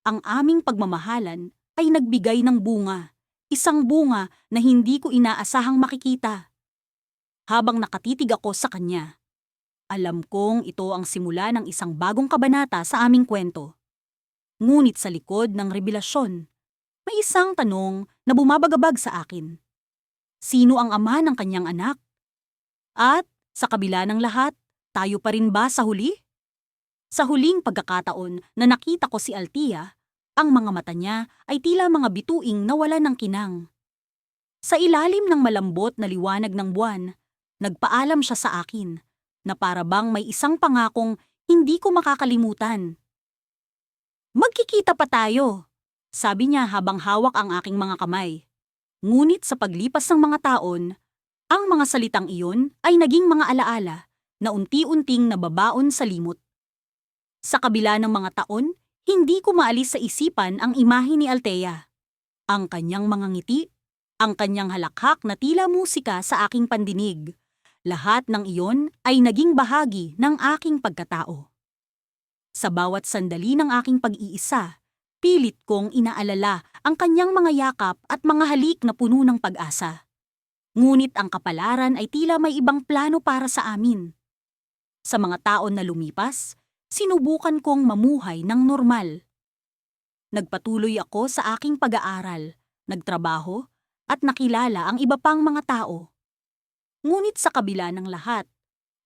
ang aming pagmamahalan ay nagbigay ng bunga, isang bunga na hindi ko inaasahang makikita. Habang nakatitig ako sa kanya, alam kong ito ang simula ng isang bagong kabanata sa aming kwento. Ngunit sa likod ng revelasyon, may isang tanong na bumabagabag sa akin. Sino ang ama ng kanyang anak? At sa kabila ng lahat, tayo pa rin ba sa huli? Sa huling pagkakataon na nakita ko si Althea, ang mga mata niya ay tila mga bituing nawalan ng kinang. Sa ilalim ng malambot na liwanag ng buwan, nagpaalam siya sa akin na para bang may isang pangakong hindi ko makakalimutan. Magkikita pa tayo, sabi niya habang hawak ang aking mga kamay. Ngunit sa paglipas ng mga taon, ang mga salitang iyon ay naging mga alaala na unti-unting nababaon sa limot. Sa kabila ng mga taon, Hindi ko maalis sa isipan ang imahe ni Althea. Ang kanyang mga ngiti, ang kanyang halakhak na tila musika sa aking pandinig. Lahat ng iyon ay naging bahagi ng aking pagkatao. Sa bawat sandali ng aking pag-iisa, pilit kong inaalala ang kanyang mga yakap at mga halik na puno ng pag-asa. Ngunit ang kapalaran ay tila may ibang plano para sa amin. Sa mga taon na lumipas, sinubukan kong mamuhay ng normal. Nagpatuloy ako sa aking pag-aaral, nagtrabaho, at nakilala ang iba pang mga tao. Ngunit sa kabila ng lahat,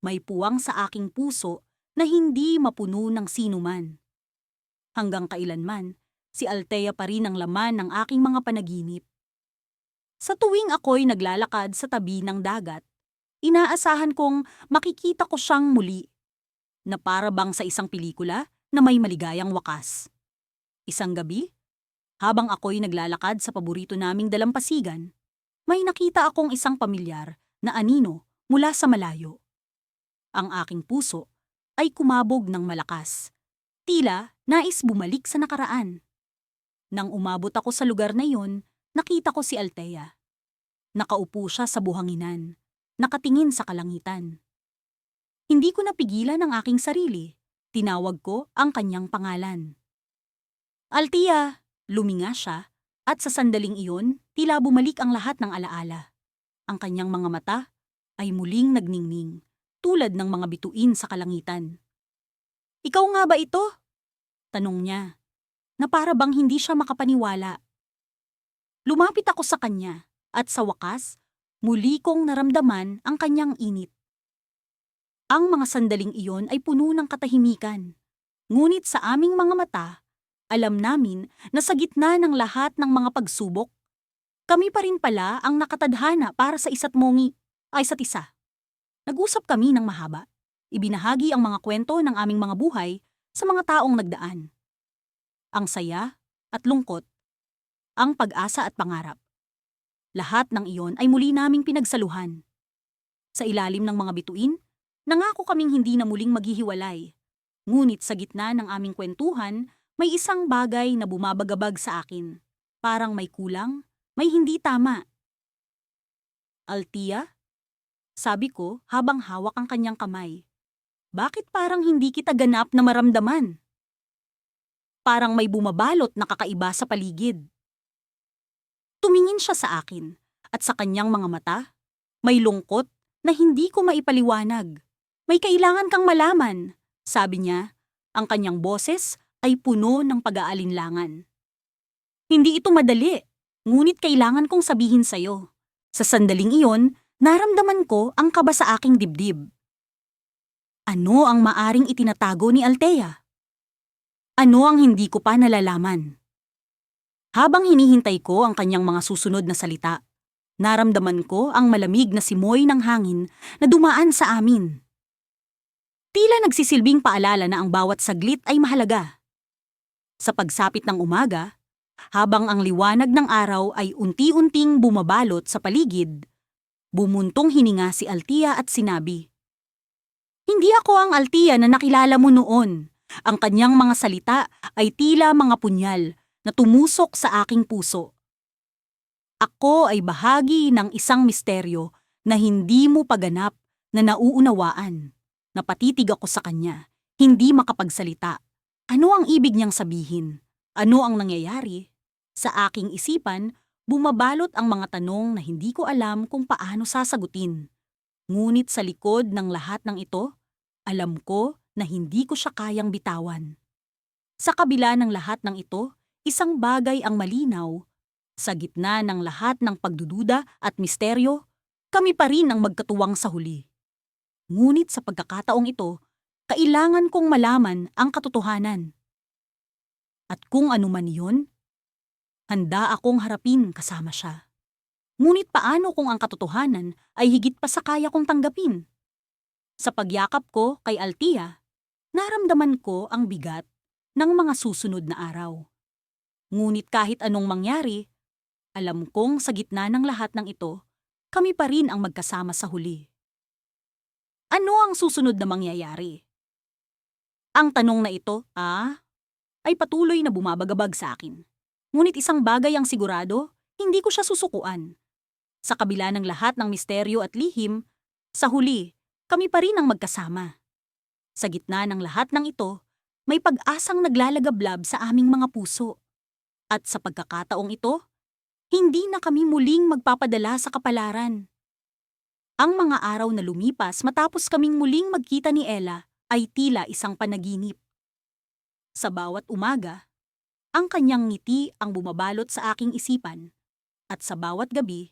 may puwang sa aking puso na hindi mapuno ng sinuman. Hanggang kailanman, si Althea pa rin ang laman ng aking mga panaginip. Sa tuwing ako'y naglalakad sa tabi ng dagat, inaasahan kong makikita ko siyang muli, na para bang sa isang pelikula na may maligayang wakas. Isang gabi, habang ako'y naglalakad sa paborito naming dalampasigan, may nakita akong isang pamilyar na anino mula sa malayo. Ang aking puso ay kumabog ng malakas. Tila nais bumalik sa nakaraan. Nang umabot ako sa lugar na iyon, nakita ko si Althea. Nakaupo siya sa buhanginan, nakatingin sa kalangitan. Hindi ko napigilan ang aking sarili. Tinawag ko ang kanyang pangalan. Althea! Luminga siya, at sa sandaling iyon, tila bumalik ang lahat ng alaala. Ang kanyang mga mata ay muling nagningning, tulad ng mga bituin sa kalangitan. Ikaw nga ba ito? Tanong niya, na para bang hindi siya makapaniwala. Lumapit ako sa kanya, at sa wakas, muli kong naramdaman ang kanyang init. Ang mga sandaling iyon ay puno ng katahimikan, ngunit sa aming mga mata, alam namin na sa gitna ng lahat ng mga pagsubok, kami pa rin pala ang nakatadhana para sa isa't isa. Nag-usap kami ng mahaba. Ibinahagi ang mga kwento ng aming mga buhay sa mga taong nagdaan. Ang saya at lungkot, ang pag-asa at pangarap. Lahat ng iyon ay muli naming pinagsaluhan. Sa ilalim ng mga bituin, nangako kaming hindi na muling maghihiwalay. Ngunit sa gitna ng aming kwentuhan, may isang bagay na bumabagabag sa akin. Parang may kulang, may hindi tama. Althea? Sabi ko habang hawak ang kanyang kamay. Bakit parang hindi kita ganap na maramdaman? Parang may bumabalot na kakaiba sa paligid. Tumingin siya sa akin, at sa kanyang mga mata, may lungkot na hindi ko maipaliwanag. May kailangan kang malaman, sabi niya. Ang kanyang boses ay puno ng pag-aalinlangan. Hindi ito madali, ngunit kailangan kong sabihin sa'yo. Sa sandaling iyon, naramdaman ko ang kaba sa aking dibdib. Ano ang maaring itinatago ni Althea? Ano ang hindi ko pa nalalaman? Habang hinihintay ko ang kanyang mga susunod na salita, naramdaman ko ang malamig na simoy ng hangin na dumaan sa amin. Tila nagsisilbing paalala na ang bawat saglit ay mahalaga. Sa pagsapit ng umaga, habang ang liwanag ng araw ay unti-unting bumabalot sa paligid, bumuntong hininga si Althea at sinabi, "Hindi ako ang Althea na nakilala mo noon. Ang kanyang mga salita ay tila mga punyal na tumusok sa aking puso. Ako ay bahagi ng isang misteryo na hindi mo paganap na nauunawaan. Napatitig ako sa kanya, hindi makapagsalita. Ano ang ibig niyang sabihin? Ano ang nangyayari? Sa aking isipan, bumabalot ang mga tanong na hindi ko alam kung paano sasagutin. Ngunit sa likod ng lahat ng ito, alam ko na hindi ko siya kayang bitawan. Sa kabila ng lahat ng ito, isang bagay ang malinaw. Sa gitna ng lahat ng pagdududa at misteryo, kami pa rin ang magkatuwang sa huli. Ngunit sa pagkakataong ito, kailangan kong malaman ang katotohanan. At kung ano man iyon, handa akong harapin kasama siya. Ngunit paano kung ang katotohanan ay higit pa sa kaya kong tanggapin? Sa pagyakap ko kay Althea, naramdaman ko ang bigat ng mga susunod na araw. Ngunit kahit anong mangyari, alam kong sa gitna ng lahat ng ito, kami pa rin ang magkasama sa huli. Ano ang susunod na mangyayari? Ang tanong na ito, ay patuloy na bumabagabag sa akin. Ngunit isang bagay ang sigurado, hindi ko siya susukuan. Sa kabila ng lahat ng misteryo at lihim, sa huli, kami pa rin ang magkasama. Sa gitna ng lahat ng ito, may pag-asang naglalagablab sa aming mga puso. At sa pagkakataong ito, hindi na kami muling magpapadala sa kapalaran. Ang mga araw na lumipas matapos kaming muling magkita ni Ella ay tila isang panaginip. Sa bawat umaga, ang kanyang ngiti ang bumabalot sa aking isipan, at sa bawat gabi,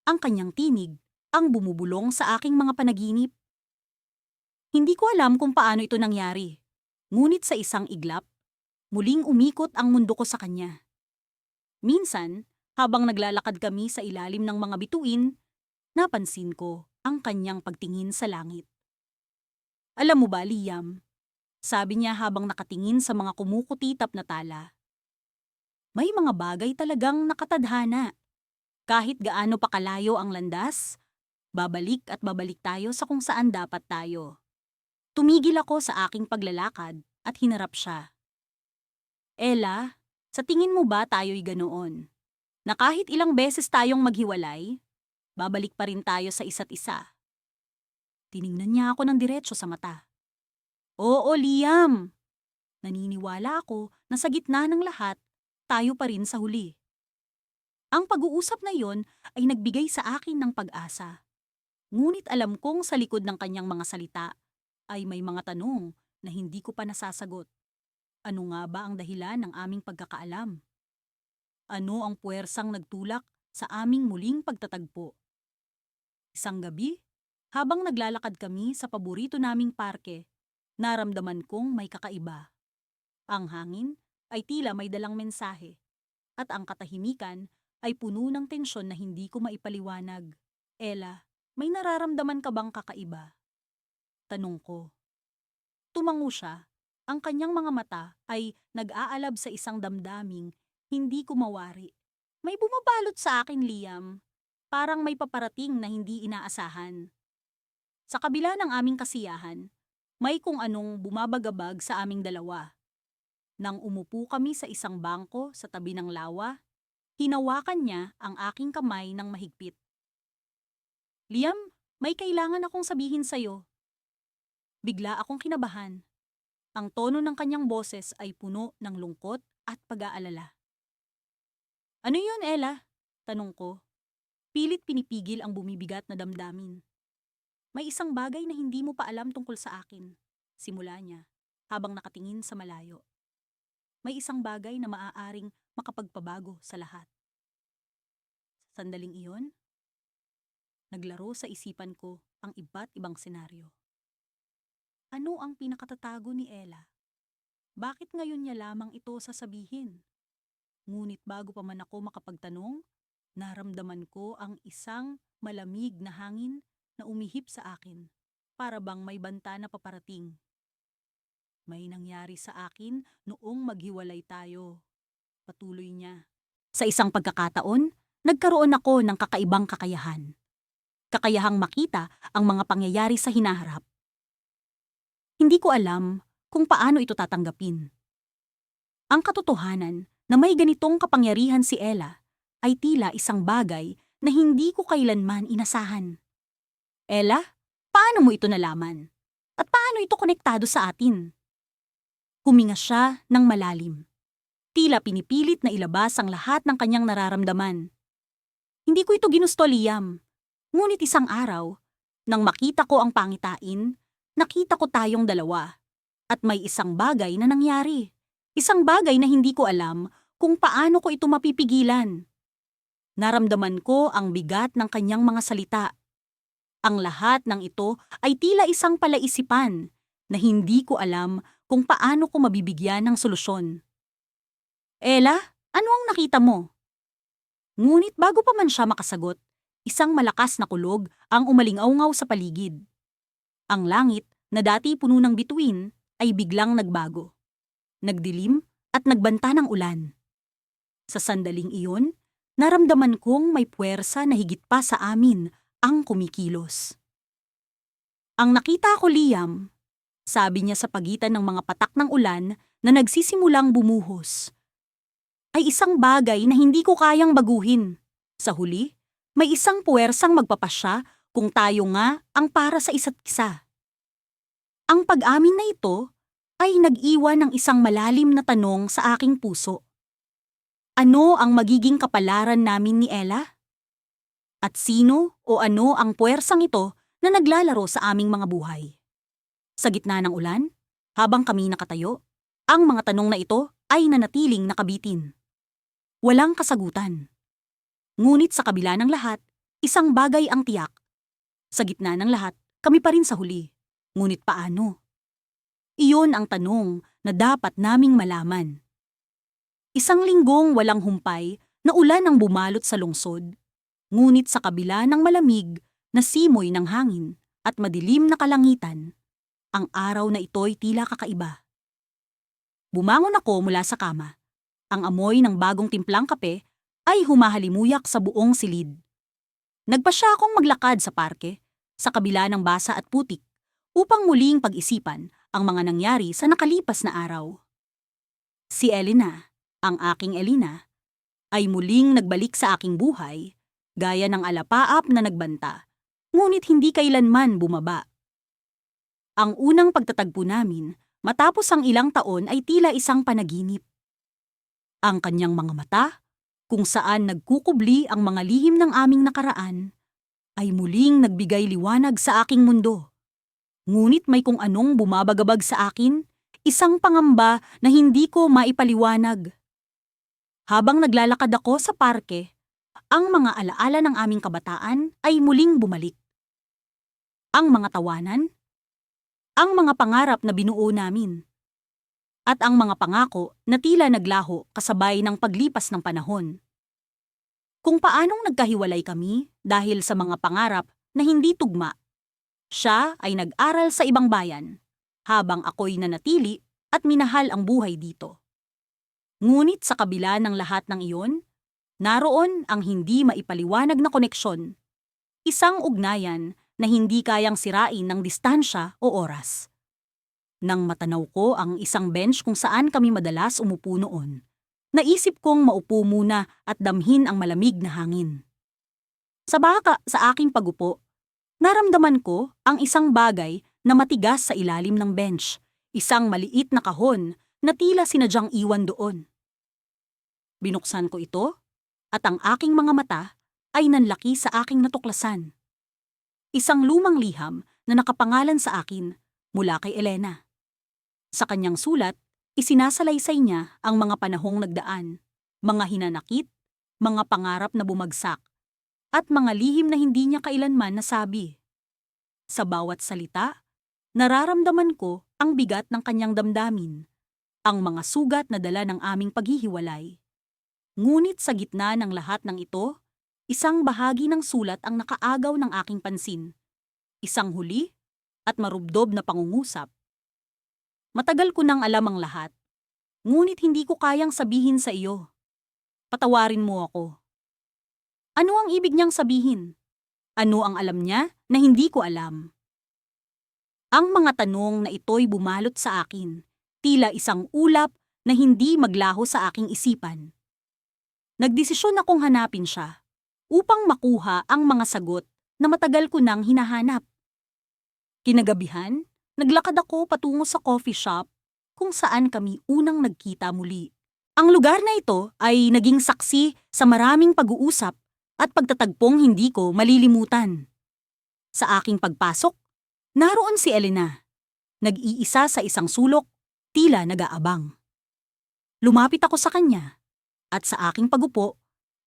ang kanyang tinig ang bumubulong sa aking mga panaginip. Hindi ko alam kung paano ito nangyari, ngunit sa isang iglap, muling umikot ang mundo ko sa kanya. Minsan, habang naglalakad kami sa ilalim ng mga bituin, napansin ko ang kanyang pagtingin sa langit. Alam mo ba, Liam? Sabi niya habang nakatingin sa mga kumukutitap na tala. May mga bagay talagang nakatadhana. Kahit gaano pa kalayo ang landas, babalik at babalik tayo sa kung saan dapat tayo. Tumigil ako sa aking paglalakad at hinarap siya. Ella, sa tingin mo ba tayo'y ganoon? Na kahit ilang beses tayong maghiwalay, babalik pa rin tayo sa isa't isa. Tiningnan niya ako ng diretso sa mata. Oo, Liam! Naniniwala ako na sa gitna ng lahat, tayo pa rin sa huli. Ang pag-uusap na iyon ay nagbigay sa akin ng pag-asa. Ngunit alam kong sa likod ng kanyang mga salita ay may mga tanong na hindi ko pa nasasagot. Ano nga ba ang dahilan ng aming pagkakaalam? Ano ang puwersang nagtulak sa aming muling pagtatagpo? Isang gabi, habang naglalakad kami sa paborito naming parke, naramdaman kong may kakaiba. Ang hangin ay tila may dalang mensahe, at ang katahimikan ay puno ng tensyon na hindi ko maipaliwanag. Ella, may nararamdaman ka bang kakaiba? Tanong ko. Tumango siya. Ang kanyang mga mata ay nag-aalab sa isang damdaming hindi ko mawari. May bumabalot sa akin, Liam. Parang may paparating na hindi inaasahan. Sa kabila ng aming kasiyahan, may kung anong bumabagabag sa aming dalawa. Nang umupo kami sa isang bangko sa tabi ng lawa, hinawakan niya ang aking kamay ng mahigpit. Liam, may kailangan akong sabihin sa'yo. Bigla akong kinabahan. Ang tono ng kanyang boses ay puno ng lungkot at pag-aalala. Ano yun, Ella? Tanong ko. Pilit pinipigil ang bumibigat na damdamin. May isang bagay na hindi mo pa alam tungkol sa akin, simula niya, habang nakatingin sa malayo. May isang bagay na maaaring makapagpabago sa lahat. Sandaling iyon, naglaro sa isipan ko ang iba't ibang senaryo. Ano ang pinakatatago ni Ella? Bakit ngayon niya lamang ito sasabihin? Ngunit bago pa man ako makapagtanong, naramdaman ko ang isang malamig na hangin na umihip sa akin, para bang may banta na paparating. May nangyari sa akin noong maghiwalay tayo. Patuloy niya. Sa isang pagkakataon, nagkaroon ako ng kakaibang kakayahan. Kakayahang makita ang mga pangyayari sa hinaharap. Hindi ko alam kung paano ito tatanggapin. Ang katotohanan na may ganitong kapangyarihan si Ella ay tila isang bagay na hindi ko kailanman inasahan. Ella, paano mo ito nalaman? At paano ito konektado sa atin? Huminga siya ng malalim. Tila pinipilit na ilabas ang lahat ng kanyang nararamdaman. Hindi ko ito ginusto, Liam. Ngunit isang araw, nang makita ko ang pangitain, nakita ko tayong dalawa. At may isang bagay na nangyari. Isang bagay na hindi ko alam kung paano ko ito mapipigilan. Naramdaman ko ang bigat ng kanyang mga salita. Ang lahat ng ito ay tila isang palaisipan na hindi ko alam kung paano ko mabibigyan ng solusyon. Ella, ano ang nakita mo? Ngunit bago pa man siya makasagot, isang malakas na kulog ang umalingaw-ngaw sa paligid. Ang langit na dati puno ng bituin ay biglang nagbago. Nagdilim at nagbanta ng ulan. Sa sandaling iyon, naramdaman kong may puwersa na higit pa sa amin ang kumikilos. Ang nakita ko, Liam, sabi niya sa pagitan ng mga patak ng ulan na nagsisimulang bumuhos ay isang bagay na hindi ko kayang baguhin. Sa huli, may isang puwersang magpapasya kung tayo nga ang para sa isa't isa. Ang pag-amin na ito ay nag-iwan ng isang malalim na tanong sa aking puso. Ano ang magiging kapalaran namin ni Ella? At sino o ano ang puwersang ito na naglalaro sa aming mga buhay? Sa gitna ng ulan, habang kami nakatayo, ang mga tanong na ito ay nanatiling nakabitin. Walang kasagutan. Ngunit sa kabila ng lahat, isang bagay ang tiyak. Sa gitna ng lahat, kami pa rin sa huli. Ngunit paano? Iyon ang tanong na dapat naming malaman. Isang linggong walang humpay na ulan ang bumalot sa lungsod. Ngunit sa kabila ng malamig na simoy ng hangin at madilim na kalangitan, ang araw na ito'y tila kakaiba. Bumangon ako mula sa kama. Ang amoy ng bagong timplang kape ay humahalimuyak sa buong silid. Nagpasya akong maglakad sa parke, sa kabila ng basa at putik, upang muling pag-isipan ang mga nangyari sa nakalipas na araw. Si Elena, ang aking Elena, ay muling nagbalik sa aking buhay, gaya ng alapaap na nagbanta, ngunit hindi kailanman bumaba. Ang unang pagtatagpo namin matapos ang ilang taon ay tila isang panaginip. Ang kanyang mga mata, kung saan nagkukubli ang mga lihim ng aming nakaraan, ay muling nagbigay liwanag sa aking mundo. Ngunit may kung anong bumabagabag sa akin, isang pangamba na hindi ko maipaliwanag. Habang naglalakad ako sa parke, ang mga alaala ng aming kabataan ay muling bumalik. Ang mga tawanan, ang mga pangarap na binuo namin, at ang mga pangako na tila naglaho kasabay ng paglipas ng panahon. Kung paanong nagkahiwalay kami dahil sa mga pangarap na hindi tugma. Siya ay nag-aral sa ibang bayan, habang ako'y nanatili at minahal ang buhay dito. Ngunit sa kabila ng lahat ng iyon, naroon ang hindi maipaliwanag na koneksyon, isang ugnayan na hindi kayang sirain ng distansya o oras. Nang matanaw ko ang isang bench kung saan kami madalas umupo noon, naisip kong maupo muna at damhin ang malamig na hangin. Sa aking pagupo, naramdaman ko ang isang bagay na matigas sa ilalim ng bench, isang maliit na kahon na tila sinadyang iwan doon. Binuksan ko ito at ang aking mga mata ay nanlaki sa aking natuklasan. Isang lumang liham na nakapangalan sa akin mula kay Elena. Sa kanyang sulat, isinasalaysay niya ang mga panahong nagdaan, mga hinanakit, mga pangarap na bumagsak, at mga lihim na hindi niya kailanman nasabi. Sa bawat salita, nararamdaman ko ang bigat ng kanyang damdamin, ang mga sugat na dala ng aming paghihiwalay. Ngunit sa gitna ng lahat ng ito, isang bahagi ng sulat ang nakaagaw ng aking pansin. Isang huli at marubdob na pangungusap. Matagal ko nang alam ang lahat, ngunit hindi ko kayang sabihin sa iyo. Patawarin mo ako. Ano ang ibig niyang sabihin? Ano ang alam niya na hindi ko alam? Ang mga tanong na ito'y bumalot sa akin, tila isang ulap na hindi maglaho sa aking isipan. Nagdesisyon akong hanapin siya upang makuha ang mga sagot na matagal ko nang hinahanap. Kinagabihan, naglakad ako patungo sa coffee shop kung saan kami unang nagkita muli. Ang lugar na ito ay naging saksi sa maraming pag-uusap at pagtatagpong hindi ko malilimutan. Sa aking pagpasok, naroon si Elena, nag-iisa sa isang sulok, tila nag-aabang. Lumapit ako sa kanya. At sa aking pagupo,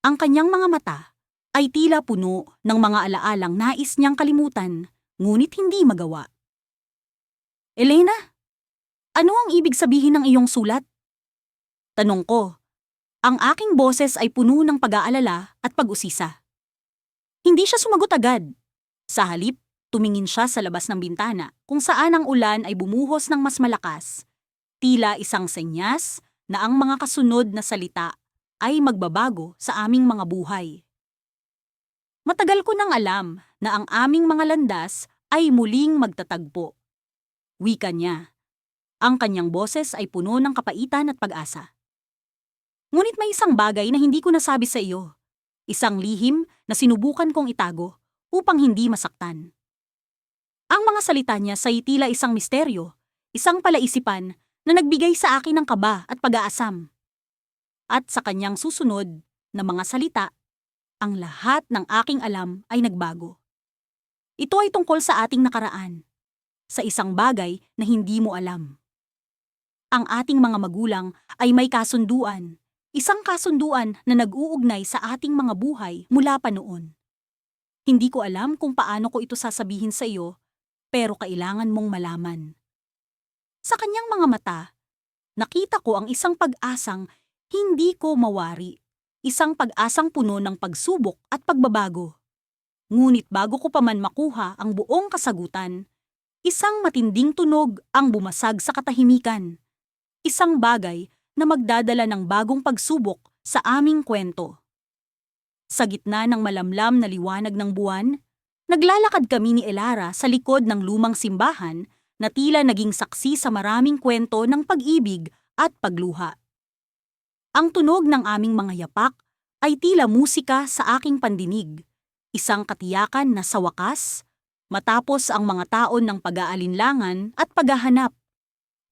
ang kanyang mga mata ay tila puno ng mga alaalang nais niyang kalimutan, ngunit hindi magawa. Elena, ano ang ibig sabihin ng iyong sulat? Tanong ko. Ang aking boses ay puno ng pag-aalala at pag-usisa. Hindi siya sumagot agad. Sa halip, tumingin siya sa labas ng bintana kung saan ang ulan ay bumuhos ng mas malakas. Tila isang senyas na ang mga kasunod na salita ay magbabago sa aming mga buhay. Matagal ko nang alam na ang aming mga landas ay muling magtatagpo. Wika niya, Ang kanyang boses ay puno ng kapaitan at pag-asa. Ngunit may isang bagay na hindi ko nasabi sa iyo. Isang lihim na sinubukan kong itago upang hindi masaktan. Ang mga salita niya ay tila isang misteryo, isang palaisipan na nagbigay sa akin ng kaba at pag-aasam. At sa kanyang susunod na mga salita, ang lahat ng aking alam ay nagbago. Ito ay tungkol sa ating nakaraan, sa isang bagay na hindi mo alam. Ang ating mga magulang ay may kasunduan, isang kasunduan na nag-uugnay sa ating mga buhay mula pa noon. Hindi ko alam kung paano ko ito sasabihin sa iyo, pero kailangan mong malaman. Sa kanyang mga mata, nakita ko ang isang pag-asang hindi ko mawari, isang pag-asang puno ng pagsubok at pagbabago. Ngunit bago ko pa man makuha ang buong kasagutan, isang matinding tunog ang bumasag sa katahimikan. Isang bagay na magdadala ng bagong pagsubok sa aming kwento. Sa gitna ng malamlam na liwanag ng buwan, naglalakad kami ni Elara sa likod ng lumang simbahan na tila naging saksi sa maraming kwento ng pag-ibig at pagluha. Ang tunog ng aming mga yapak ay tila musika sa aking pandinig, isang katiyakan na sa wakas, matapos ang mga taon ng pag-aalinlangan at paghahanap,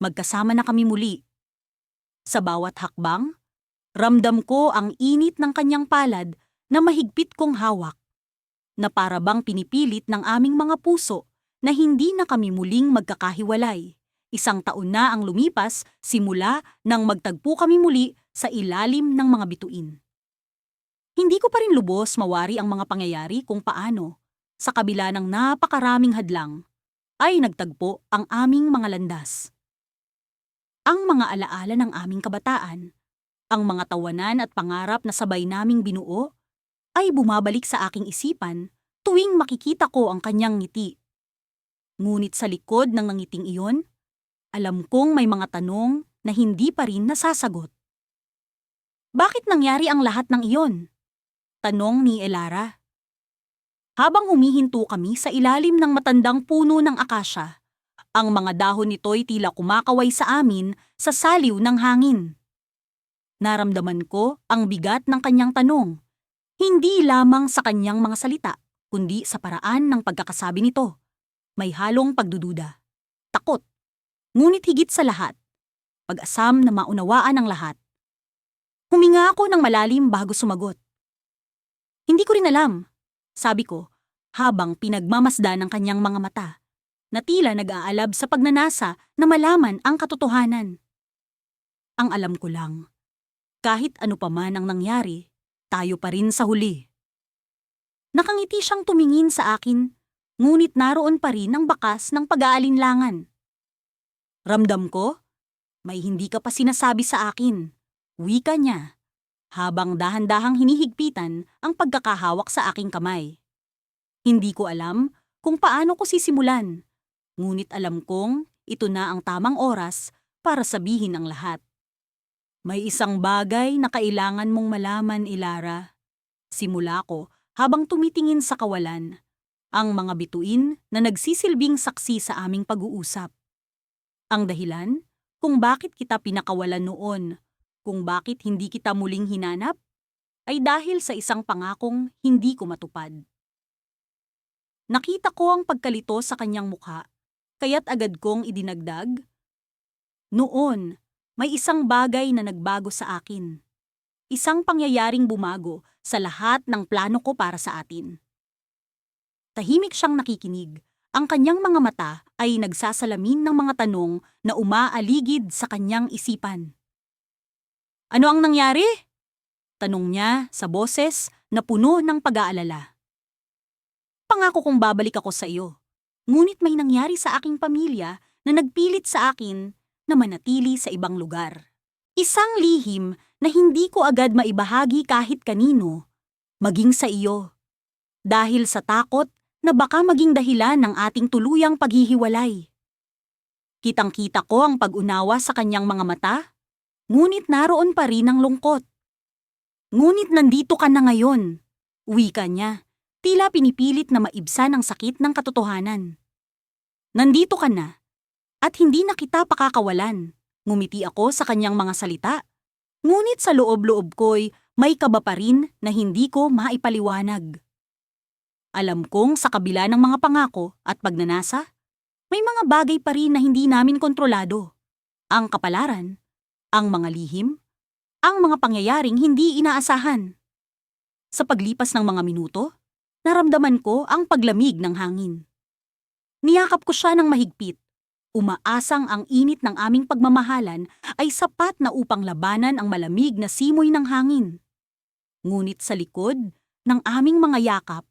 magkasama na kami muli. Sa bawat hakbang, ramdam ko ang init ng kanyang palad na mahigpit kong hawak, na para bang pinipilit ng aming mga puso na hindi na kami muling magkakahiwalay. Isang taon na ang lumipas simula nang magtagpo kami muli sa ilalim ng mga bituin. Hindi ko pa rin lubos mawari ang mga pangyayari kung paano, sa kabila ng napakaraming hadlang, ay nagtagpo ang aming mga landas. Ang mga alaala ng aming kabataan, ang mga tawanan at pangarap na sabay naming binuo, ay bumabalik sa aking isipan tuwing makikita ko ang kanyang ngiti. Ngunit sa likod ng nangiting iyon, alam kong may mga tanong na hindi pa rin nasasagot. Bakit nangyari ang lahat ng iyon? Tanong ni Elara. Habang humihinto kami sa ilalim ng matandang puno ng akasya, ang mga dahon nito'y tila kumakaway sa amin sa saliw ng hangin. Naramdaman ko ang bigat ng kanyang tanong, hindi lamang sa kanyang mga salita, kundi sa paraan ng pagkakasabi nito. May halong pagdududa, takot, ngunit higit sa lahat, pag-asam na maunawaan ang lahat. Huminga ako ng malalim bago sumagot. Hindi ko rin alam, sabi ko, habang pinagmamasdan ng kanyang mga mata, na tila nag-aalab sa pagnanasa na malaman ang katotohanan. Ang alam ko lang, kahit ano pa man ang nangyari, tayo pa rin sa huli. Nakangiti siyang tumingin sa akin, ngunit naroon pa rin ang bakas ng pag-aalinlangan. Ramdam ko, may hindi ka pa sinasabi sa akin, wika niya, habang dahan-dahang hinihigpitan ang pagkakahawak sa aking kamay. Hindi ko alam kung paano ko sisimulan, ngunit alam kong ito na ang tamang oras para sabihin ang lahat. May isang bagay na kailangan mong malaman, Elara. Simula ko habang tumitingin sa kawalan, ang mga bituin na nagsisilbing saksi sa aming pag-uusap. Ang dahilan kung bakit kita pinakawalan noon, kung bakit hindi kita muling hinanap, ay dahil sa isang pangakong hindi ko matupad. Nakita ko ang pagkalito sa kanyang mukha, kaya't agad kong idinagdag. Noon, may isang bagay na nagbago sa akin. Isang pangyayaring bumago sa lahat ng plano ko para sa atin. Tahimik siyang nakikinig. Ang kanyang mga mata ay nagsasalamin ng mga tanong na umaaligid sa kanyang isipan. Ano ang nangyari? Tanong niya sa boses na puno ng pag-aalala. Pangako kong babalik ako sa iyo. Ngunit may nangyari sa aking pamilya na nagpilit sa akin na manatili sa ibang lugar. Isang lihim na hindi ko agad maibahagi kahit kanino, maging sa iyo. Dahil sa takot na baka maging dahilan ng ating tuluyang paghihiwalay. Kitang-kita ko ang pag-unawa sa kanyang mga mata, ngunit naroon pa rin ang lungkot. Ngunit nandito ka na ngayon, wika niya, tila pinipilit na maibsan ang sakit ng katotohanan. Nandito ka na, At hindi na kita pakakawalan. Ngumiti ako sa kanyang mga salita. Ngunit sa loob-loob ko'y may kaba pa rin na hindi ko maipaliwanag. Alam kong sa kabila ng mga pangako at pagnanasa, may mga bagay pa rin na hindi namin kontrolado. Ang kapalaran, ang mga lihim, ang mga pangyayaring hindi inaasahan. Sa paglipas ng mga minuto, naramdaman ko ang paglamig ng hangin. Niyakap ko siya ng mahigpit. Umaasang ang init ng aming pagmamahalan ay sapat na upang labanan ang malamig na simoy ng hangin. Ngunit sa likod ng aming mga yakap,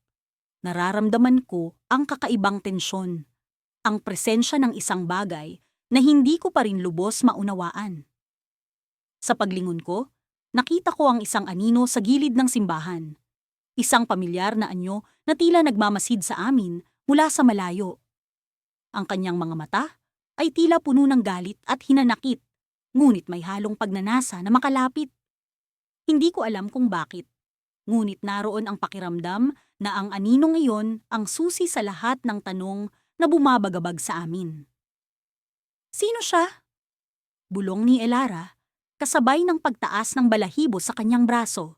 nararamdaman ko ang kakaibang tensyon, ang presensya ng isang bagay na hindi ko pa rin lubos maunawaan. Sa paglingon ko, nakita ko ang isang anino sa gilid ng simbahan. Isang pamilyar na anyo na tila nagmamasid sa amin mula sa malayo. Ang kanyang mga mata ay tila puno ng galit at hinanakit, ngunit may halong pagnanasa na makalapit. Hindi ko alam kung bakit, ngunit naroon ang pakiramdam na ang anino ngayon ang susi sa lahat ng tanong na bumabagabag sa amin. Sino siya? Bulong ni Elara, kasabay ng pagtaas ng balahibo sa kanyang braso.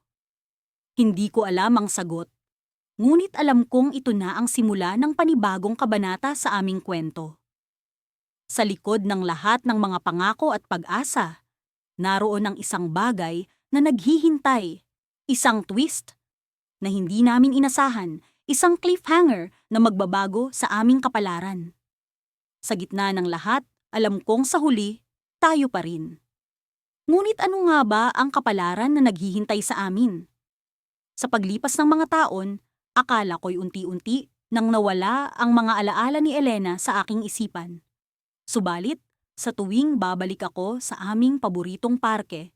Hindi ko alam ang sagot, ngunit alam kong ito na ang simula ng panibagong kabanata sa aming kwento. Sa likod ng lahat ng mga pangako at pag-asa, naroon ang isang bagay na naghihintay, isang twist na hindi namin inasahan, isang cliffhanger na magbabago sa aming kapalaran. Sa gitna ng lahat, alam kong sa huli, tayo pa rin. Ngunit ano nga ba ang kapalaran na naghihintay sa amin? Sa paglipas ng mga taon, akala ko'y unti-unti nang nawala ang mga alaala ni Elena sa aking isipan. Subalit, sa tuwing babalik ako sa aming paboritong parke,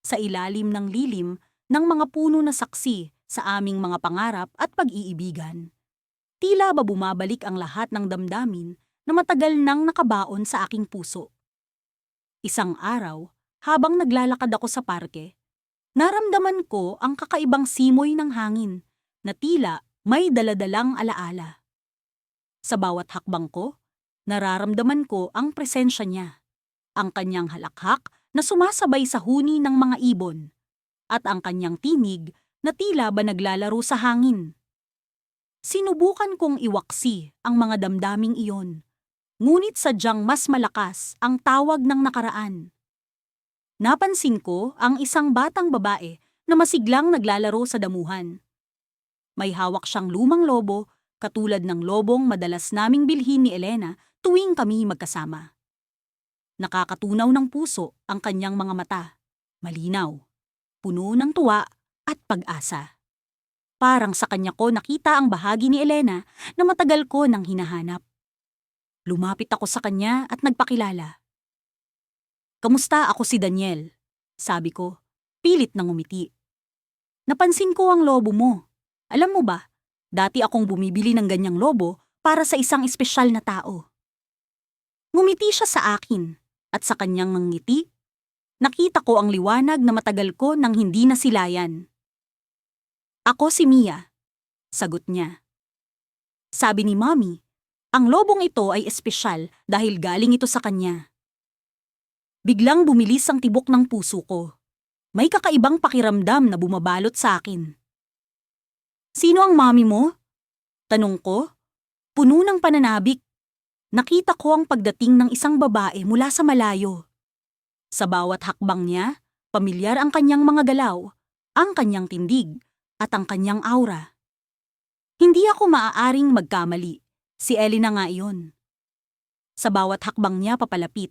sa ilalim ng lilim ng mga puno na saksi sa aming mga pangarap at pag-iibigan, tila ba bumabalik ang lahat ng damdamin na matagal nang nakabaon sa aking puso. Isang araw, habang naglalakad ako sa parke, naramdaman ko ang kakaibang simoy ng hangin na tila may daladalang alaala. Sa bawat hakbang ko, nararamdaman ko ang presensya niya, ang kanyang halakhak na sumasabay sa huni ng mga ibon, at ang kanyang tinig na tila ba naglalaro sa hangin. Sinubukan kong iwaksi ang mga damdaming iyon, ngunit sadyang mas malakas ang tawag ng nakaraan. Napansin ko ang isang batang babae na masiglang naglalaro sa damuhan. May hawak siyang lumang lobo, katulad ng lobong madalas naming bilhin ni Elena tuwing kami magkasama. Nakakatunaw ng puso ang kanyang mga mata, malinaw, puno ng tuwa at pag-asa. Parang sa kanya ko nakita ang bahagi ni Elena na matagal ko nang hinahanap. Lumapit ako sa kanya at nagpakilala. "Kamusta? Ako si Daniel," sabi ko, pilit na ngumiti. "Napansin ko ang lobo mo. Alam mo ba, dati akong bumibili ng ganyang lobo para sa isang espesyal na tao." Ngumiti siya sa akin, at sa kanyang ngiti, nakita ko ang liwanag na matagal ko nang hindi nasilayan. "Ako si Mia," sagot niya. "Sabi ni Mommy, ang lobong ito ay espesyal dahil galing ito sa kanya." Biglang bumilis ang tibok ng puso ko. May kakaibang pakiramdam na bumabalot sa akin. "Sino ang mommy mo?" tanong ko, puno ng pananabik. Nakita ko ang pagdating ng isang babae mula sa malayo. Sa bawat hakbang niya, pamilyar ang kanyang mga galaw, ang kanyang tindig, at ang kanyang aura. Hindi ako maaaring magkamali. Si Elena nga iyon. Sa bawat hakbang niya papalapit,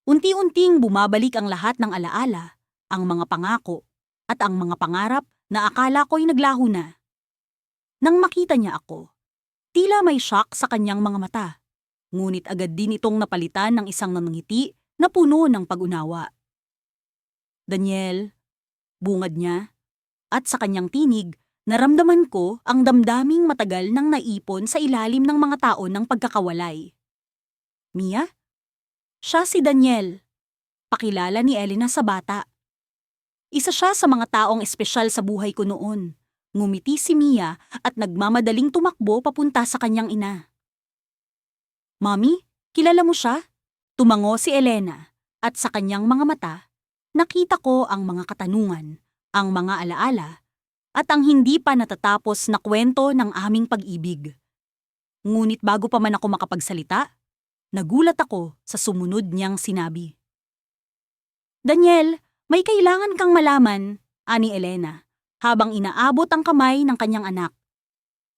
unti-unting bumabalik ang lahat ng alaala, ang mga pangako, at ang mga pangarap na akala ko'y naglaho na. Nang makita niya ako, tila may shock sa kanyang mga mata. Ngunit agad din itong napalitan ng isang nangiti na puno ng pag-unawa. "Daniel," bungad niya, at sa kanyang tinig, naramdaman ko ang damdaming matagal nang naipon sa ilalim ng mga taon ng pagkakawalay. "Mia?" "Siya si Daniel," pakilala ni Elena sa bata. Isa siya sa mga taong espesyal sa buhay ko noon. Ngumiti si Mia at nagmamadaling tumakbo papunta sa kanyang ina. "Mommy, kilala mo siya?" Tumango si Elena at sa kanyang mga mata, nakita ko ang mga katanungan, ang mga alaala, at ang hindi pa natatapos na kwento ng aming pag-ibig. Ngunit bago pa man ako makapagsalita, nagulat ako sa sumunod niyang sinabi. Daniel, may kailangan kang malaman, ani Elena, habang inaabot ang kamay ng kanyang anak.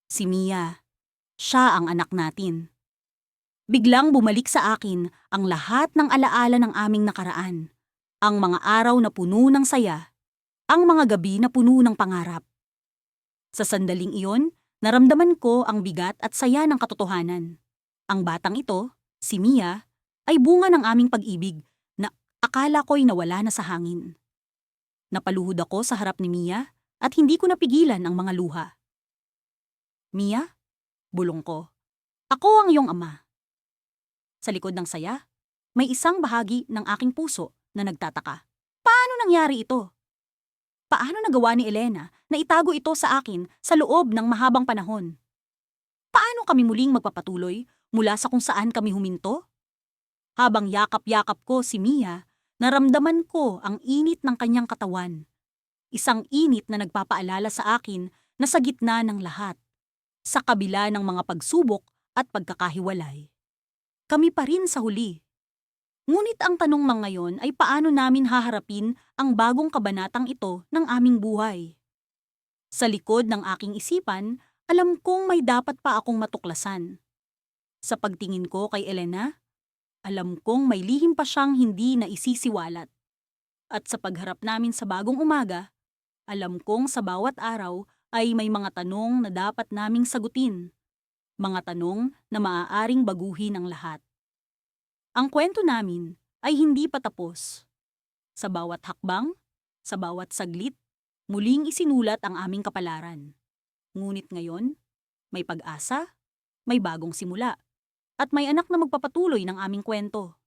Si Mia, siya ang anak natin. Biglang bumalik sa akin ang lahat ng alaala ng aming nakaraan. Ang mga araw na puno ng saya, ang mga gabi na puno ng pangarap. Sa sandaling iyon, naramdaman ko ang bigat at saya ng katotohanan. Ang batang ito, si Mia, ay bunga ng aming pag-ibig na akala ko'y nawala na sa hangin. Napaluhod ako sa harap ni Mia at hindi ko napigilan ang mga luha. Mia, bulong ko, ako ang iyong ama. Sa likod ng saya, may isang bahagi ng aking puso na nagtataka. Paano nangyari ito? Paano nagawa ni Elena na itago ito sa akin sa loob ng mahabang panahon? Paano kami muling magpapatuloy mula sa kung saan kami huminto? Habang yakap-yakap ko si Mia, naramdaman ko ang init ng kanyang katawan. Isang init na nagpapaalala sa akin na sa gitna ng lahat, sa kabila ng mga pagsubok at pagkakahiwalay, kami pa rin sa huli. Ngunit ang tanong mang ngayon ay paano namin haharapin ang bagong kabanatang ito ng aming buhay. Sa likod ng aking isipan, alam kong may dapat pa akong matuklasan. Sa pagtingin ko kay Elena, alam kong may lihim pa siyang hindi na isisiwalat. At sa pagharap namin sa bagong umaga, alam kong sa bawat araw ay may mga tanong na dapat naming sagutin. Mga tanong na maaaring baguhin ang lahat. Ang kwento namin ay hindi pa tapos. Sa bawat hakbang, sa bawat saglit, muling isinulat ang aming kapalaran. Ngunit ngayon, may pag-asa, may bagong simula, at may anak na magpapatuloy ng aming kwento.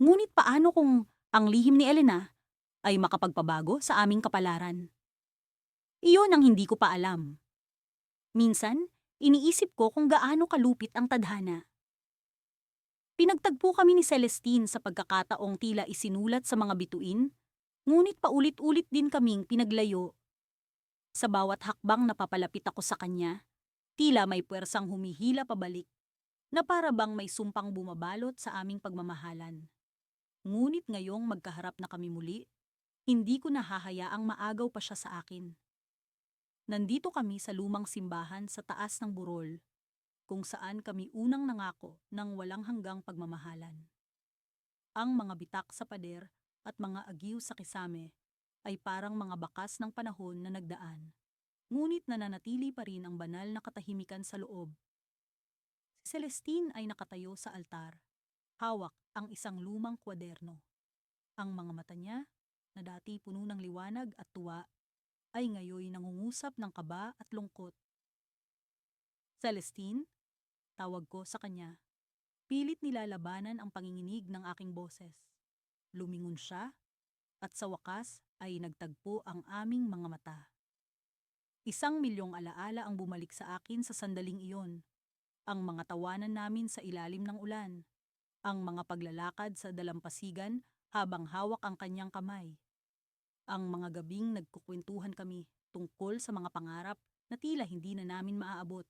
Ngunit paano kung ang lihim ni Elena ay makapagpabago sa aming kapalaran? Iyon ang hindi ko pa alam. Minsan, iniisip ko kung gaano kalupit ang tadhana. Pinagtagpo kami ni Celestine sa pagkakataong tila isinulat sa mga bituin, ngunit paulit-ulit din kaming pinaglayo. Sa bawat hakbang na papalapit ako sa kanya, tila may puwersang humihila pabalik, na para bang may sumpang bumabalot sa aming pagmamahalan. Ngunit ngayong magkaharap na kami muli, hindi ko nahahayaang maagaw pa siya sa akin. Nandito kami sa lumang simbahan sa taas ng burol, kung saan kami unang nangako ng walang hanggang pagmamahalan. Ang mga bitak sa pader at mga agiw sa kisame ay parang mga bakas ng panahon na nagdaan, ngunit nananatili pa rin ang banal na katahimikan sa loob. Si Celestine ay nakatayo sa altar, hawak ang isang lumang kwaderno. Ang mga mata niya, na dati puno ng liwanag at tuwa, ay ngayoy nangungusap ng kaba at lungkot. Celestine, tawag ko sa kanya. Pilit nilalabanan ang panginginig ng aking boses. Lumingon siya, at sa wakas ay nagtagpo ang aming mga mata. 1,000,000 alaala ang bumalik sa akin sa sandaling iyon. Ang mga tawanan namin sa ilalim ng ulan. Ang mga paglalakad sa dalampasigan habang hawak ang kanyang kamay. Ang mga gabing nagkukwentuhan kami tungkol sa mga pangarap na tila hindi na namin maaabot.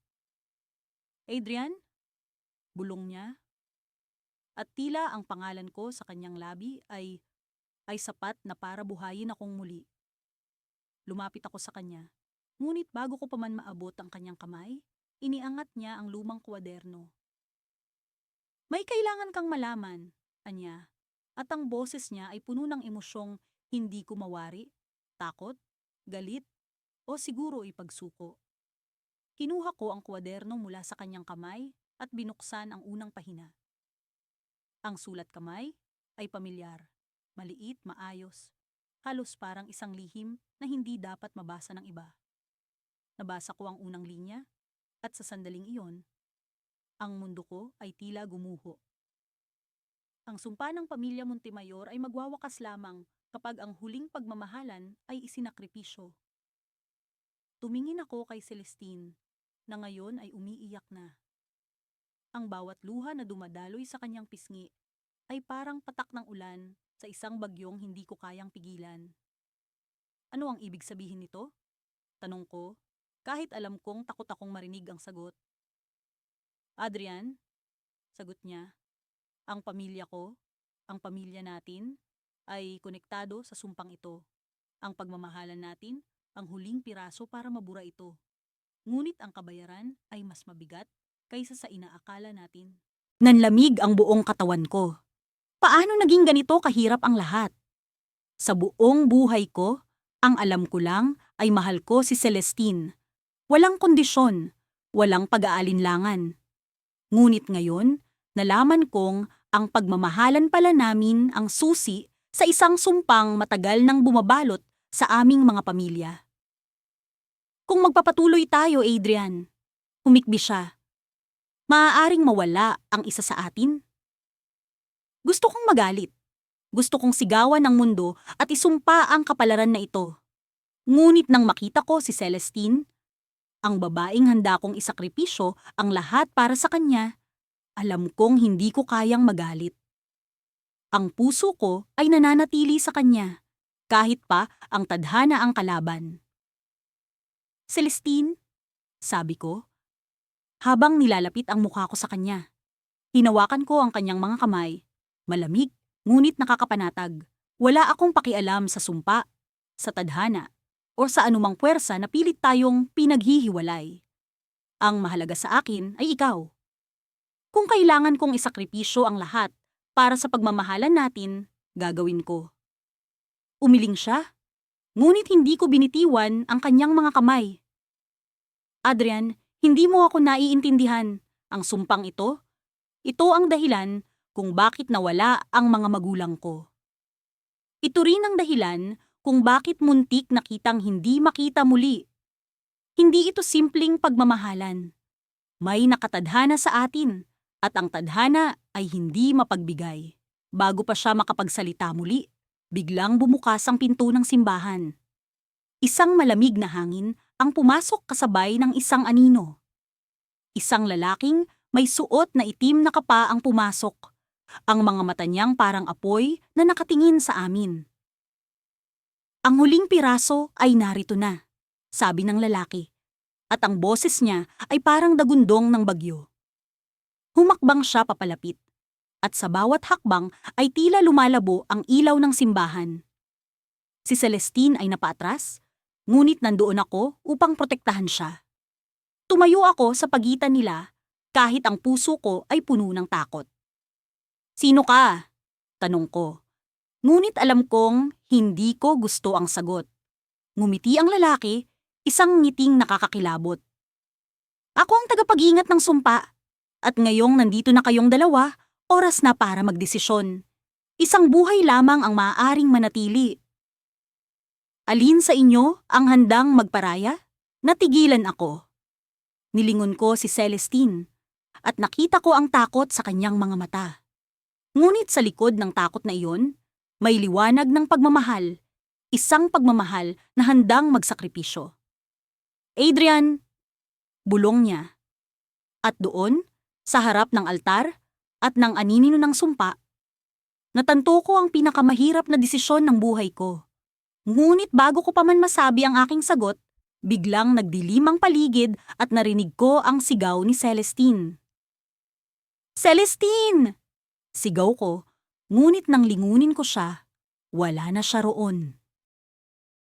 Adrian? Bulong niya. At tila ang pangalan ko sa kanyang labi ay sapat na para buhayin akong muli. Lumapit ako sa kanya. Ngunit bago ko pa man maabot ang kanyang kamay, iniangat niya ang lumang kwaderno. May kailangan kang malaman, anya, at ang boses niya ay puno ng emosyong hindi ko mawari, takot, galit, o siguro ipagsuko. Kinuha ko ang kwaderno mula sa kanyang kamay at binuksan ang unang pahina. Ang sulat kamay ay pamilyar, maliit, maayos, halos parang isang lihim na hindi dapat mabasa ng iba. Nabasa ko ang unang linya at sa sandaling iyon, ang mundo ko ay tila gumuho. Ang sumpa ng pamilya Montemayor ay magwawakas lamang kapag ang huling pagmamahalan ay isinakripisyo. Tumingin ako kay Celestine, na ngayon ay umiiyak na. Ang bawat luha na dumadaloy sa kanyang pisngi ay parang patak ng ulan sa isang bagyong hindi ko kayang pigilan. Ano ang ibig sabihin nito? Tanong ko, kahit alam kong takot akong marinig ang sagot. Adrian, sagot niya, ang pamilya ko, ang pamilya natin, ay konektado sa sumpang ito. Ang pagmamahalan natin, ang huling piraso para mabura ito. Ngunit ang kabayaran ay mas mabigat kaysa sa inaakala natin. Nanlamig ang buong katawan ko. Paano naging ganito kahirap ang lahat? Sa buong buhay ko, ang alam ko lang ay mahal ko si Celestine. Walang kondisyon, walang pag-aalinlangan. Ngunit ngayon, nalaman kong ang pagmamahalan pala namin ang susi sa isang sumpang matagal nang bumabalot sa aming mga pamilya. Kung magpapatuloy tayo, Adrian, humikbi siya, maaaring mawala ang isa sa atin. Gusto kong magalit. Gusto kong sigawan ng mundo at isumpa ang kapalaran na ito. Ngunit nang makita ko si Celestine, ang babaeng handa kong isakripisyo ang lahat para sa kanya, alam kong hindi ko kayang magalit. Ang puso ko ay nananatili sa kanya, kahit pa ang tadhana ang kalaban. Celestine, sabi ko, habang nilalapit ang mukha ko sa kanya. Hinawakan ko ang kanyang mga kamay, malamig, ngunit nakakapanatag. Wala akong pakialam sa sumpa, sa tadhana, o sa anumang puwersa na pilit tayong pinaghihiwalay. Ang mahalaga sa akin ay ikaw. Kung kailangan kong isakripisyo ang lahat para sa pagmamahalan natin, gagawin ko. Umiling siya, ngunit hindi ko binitiwan ang kanyang mga kamay. Adrian, hindi mo ako naiintindihan. Ang sumpang ito ang dahilan kung bakit nawala ang mga magulang ko. Ito rin ang dahilan kung bakit muntik na kitang hindi makita muli. Hindi ito simpleng pagmamahalan. May nakatadhana sa atin at ang tadhana ay hindi mapagbigay. Bago pa siya makapagsalita muli, biglang bumukas ang pinto ng simbahan. Isang malamig na hangin ang pumasok kasabay ng isang anino. Isang lalaking may suot na itim na kapa ang pumasok. Ang mga mata niyang parang apoy na nakatingin sa amin. Ang huling piraso ay narito na, sabi ng lalaki, at ang boses niya ay parang dagundong ng bagyo. Humakbang siya papalapit, at sa bawat hakbang ay tila lumalabo ang ilaw ng simbahan. Si Celestine ay napaatras, ngunit nandoon ako upang protektahan siya. Tumayo ako sa pagitan nila kahit ang puso ko ay puno ng takot. Sino ka? Tanong ko. Ngunit alam kong hindi ko gusto ang sagot. Ngumiti ang lalaki, isang ngiting nakakakilabot. Ako ang tagapag-ingat ng sumpa. At ngayong nandito na kayong dalawa, oras na para magdesisyon. Isang buhay lamang ang maaaring manatili. Alin sa inyo ang handang magparaya? Natigilan ako. Nilingon ko si Celestine at nakita ko ang takot sa kanyang mga mata. Ngunit sa likod ng takot na iyon, may liwanag ng pagmamahal, isang pagmamahal na handang magsakripisyo. Adrian, bulong niya. At doon, sa harap ng altar at ng aninino ng sumpa, natanto ko ang pinakamahirap na desisyon ng buhay ko. Ngunit bago ko pa man masabi ang aking sagot, biglang nagdilim ang paligid at narinig ko ang sigaw ni Celestine. Celestine! Sigaw ko, ngunit nang lingunin ko siya, wala na siya roon.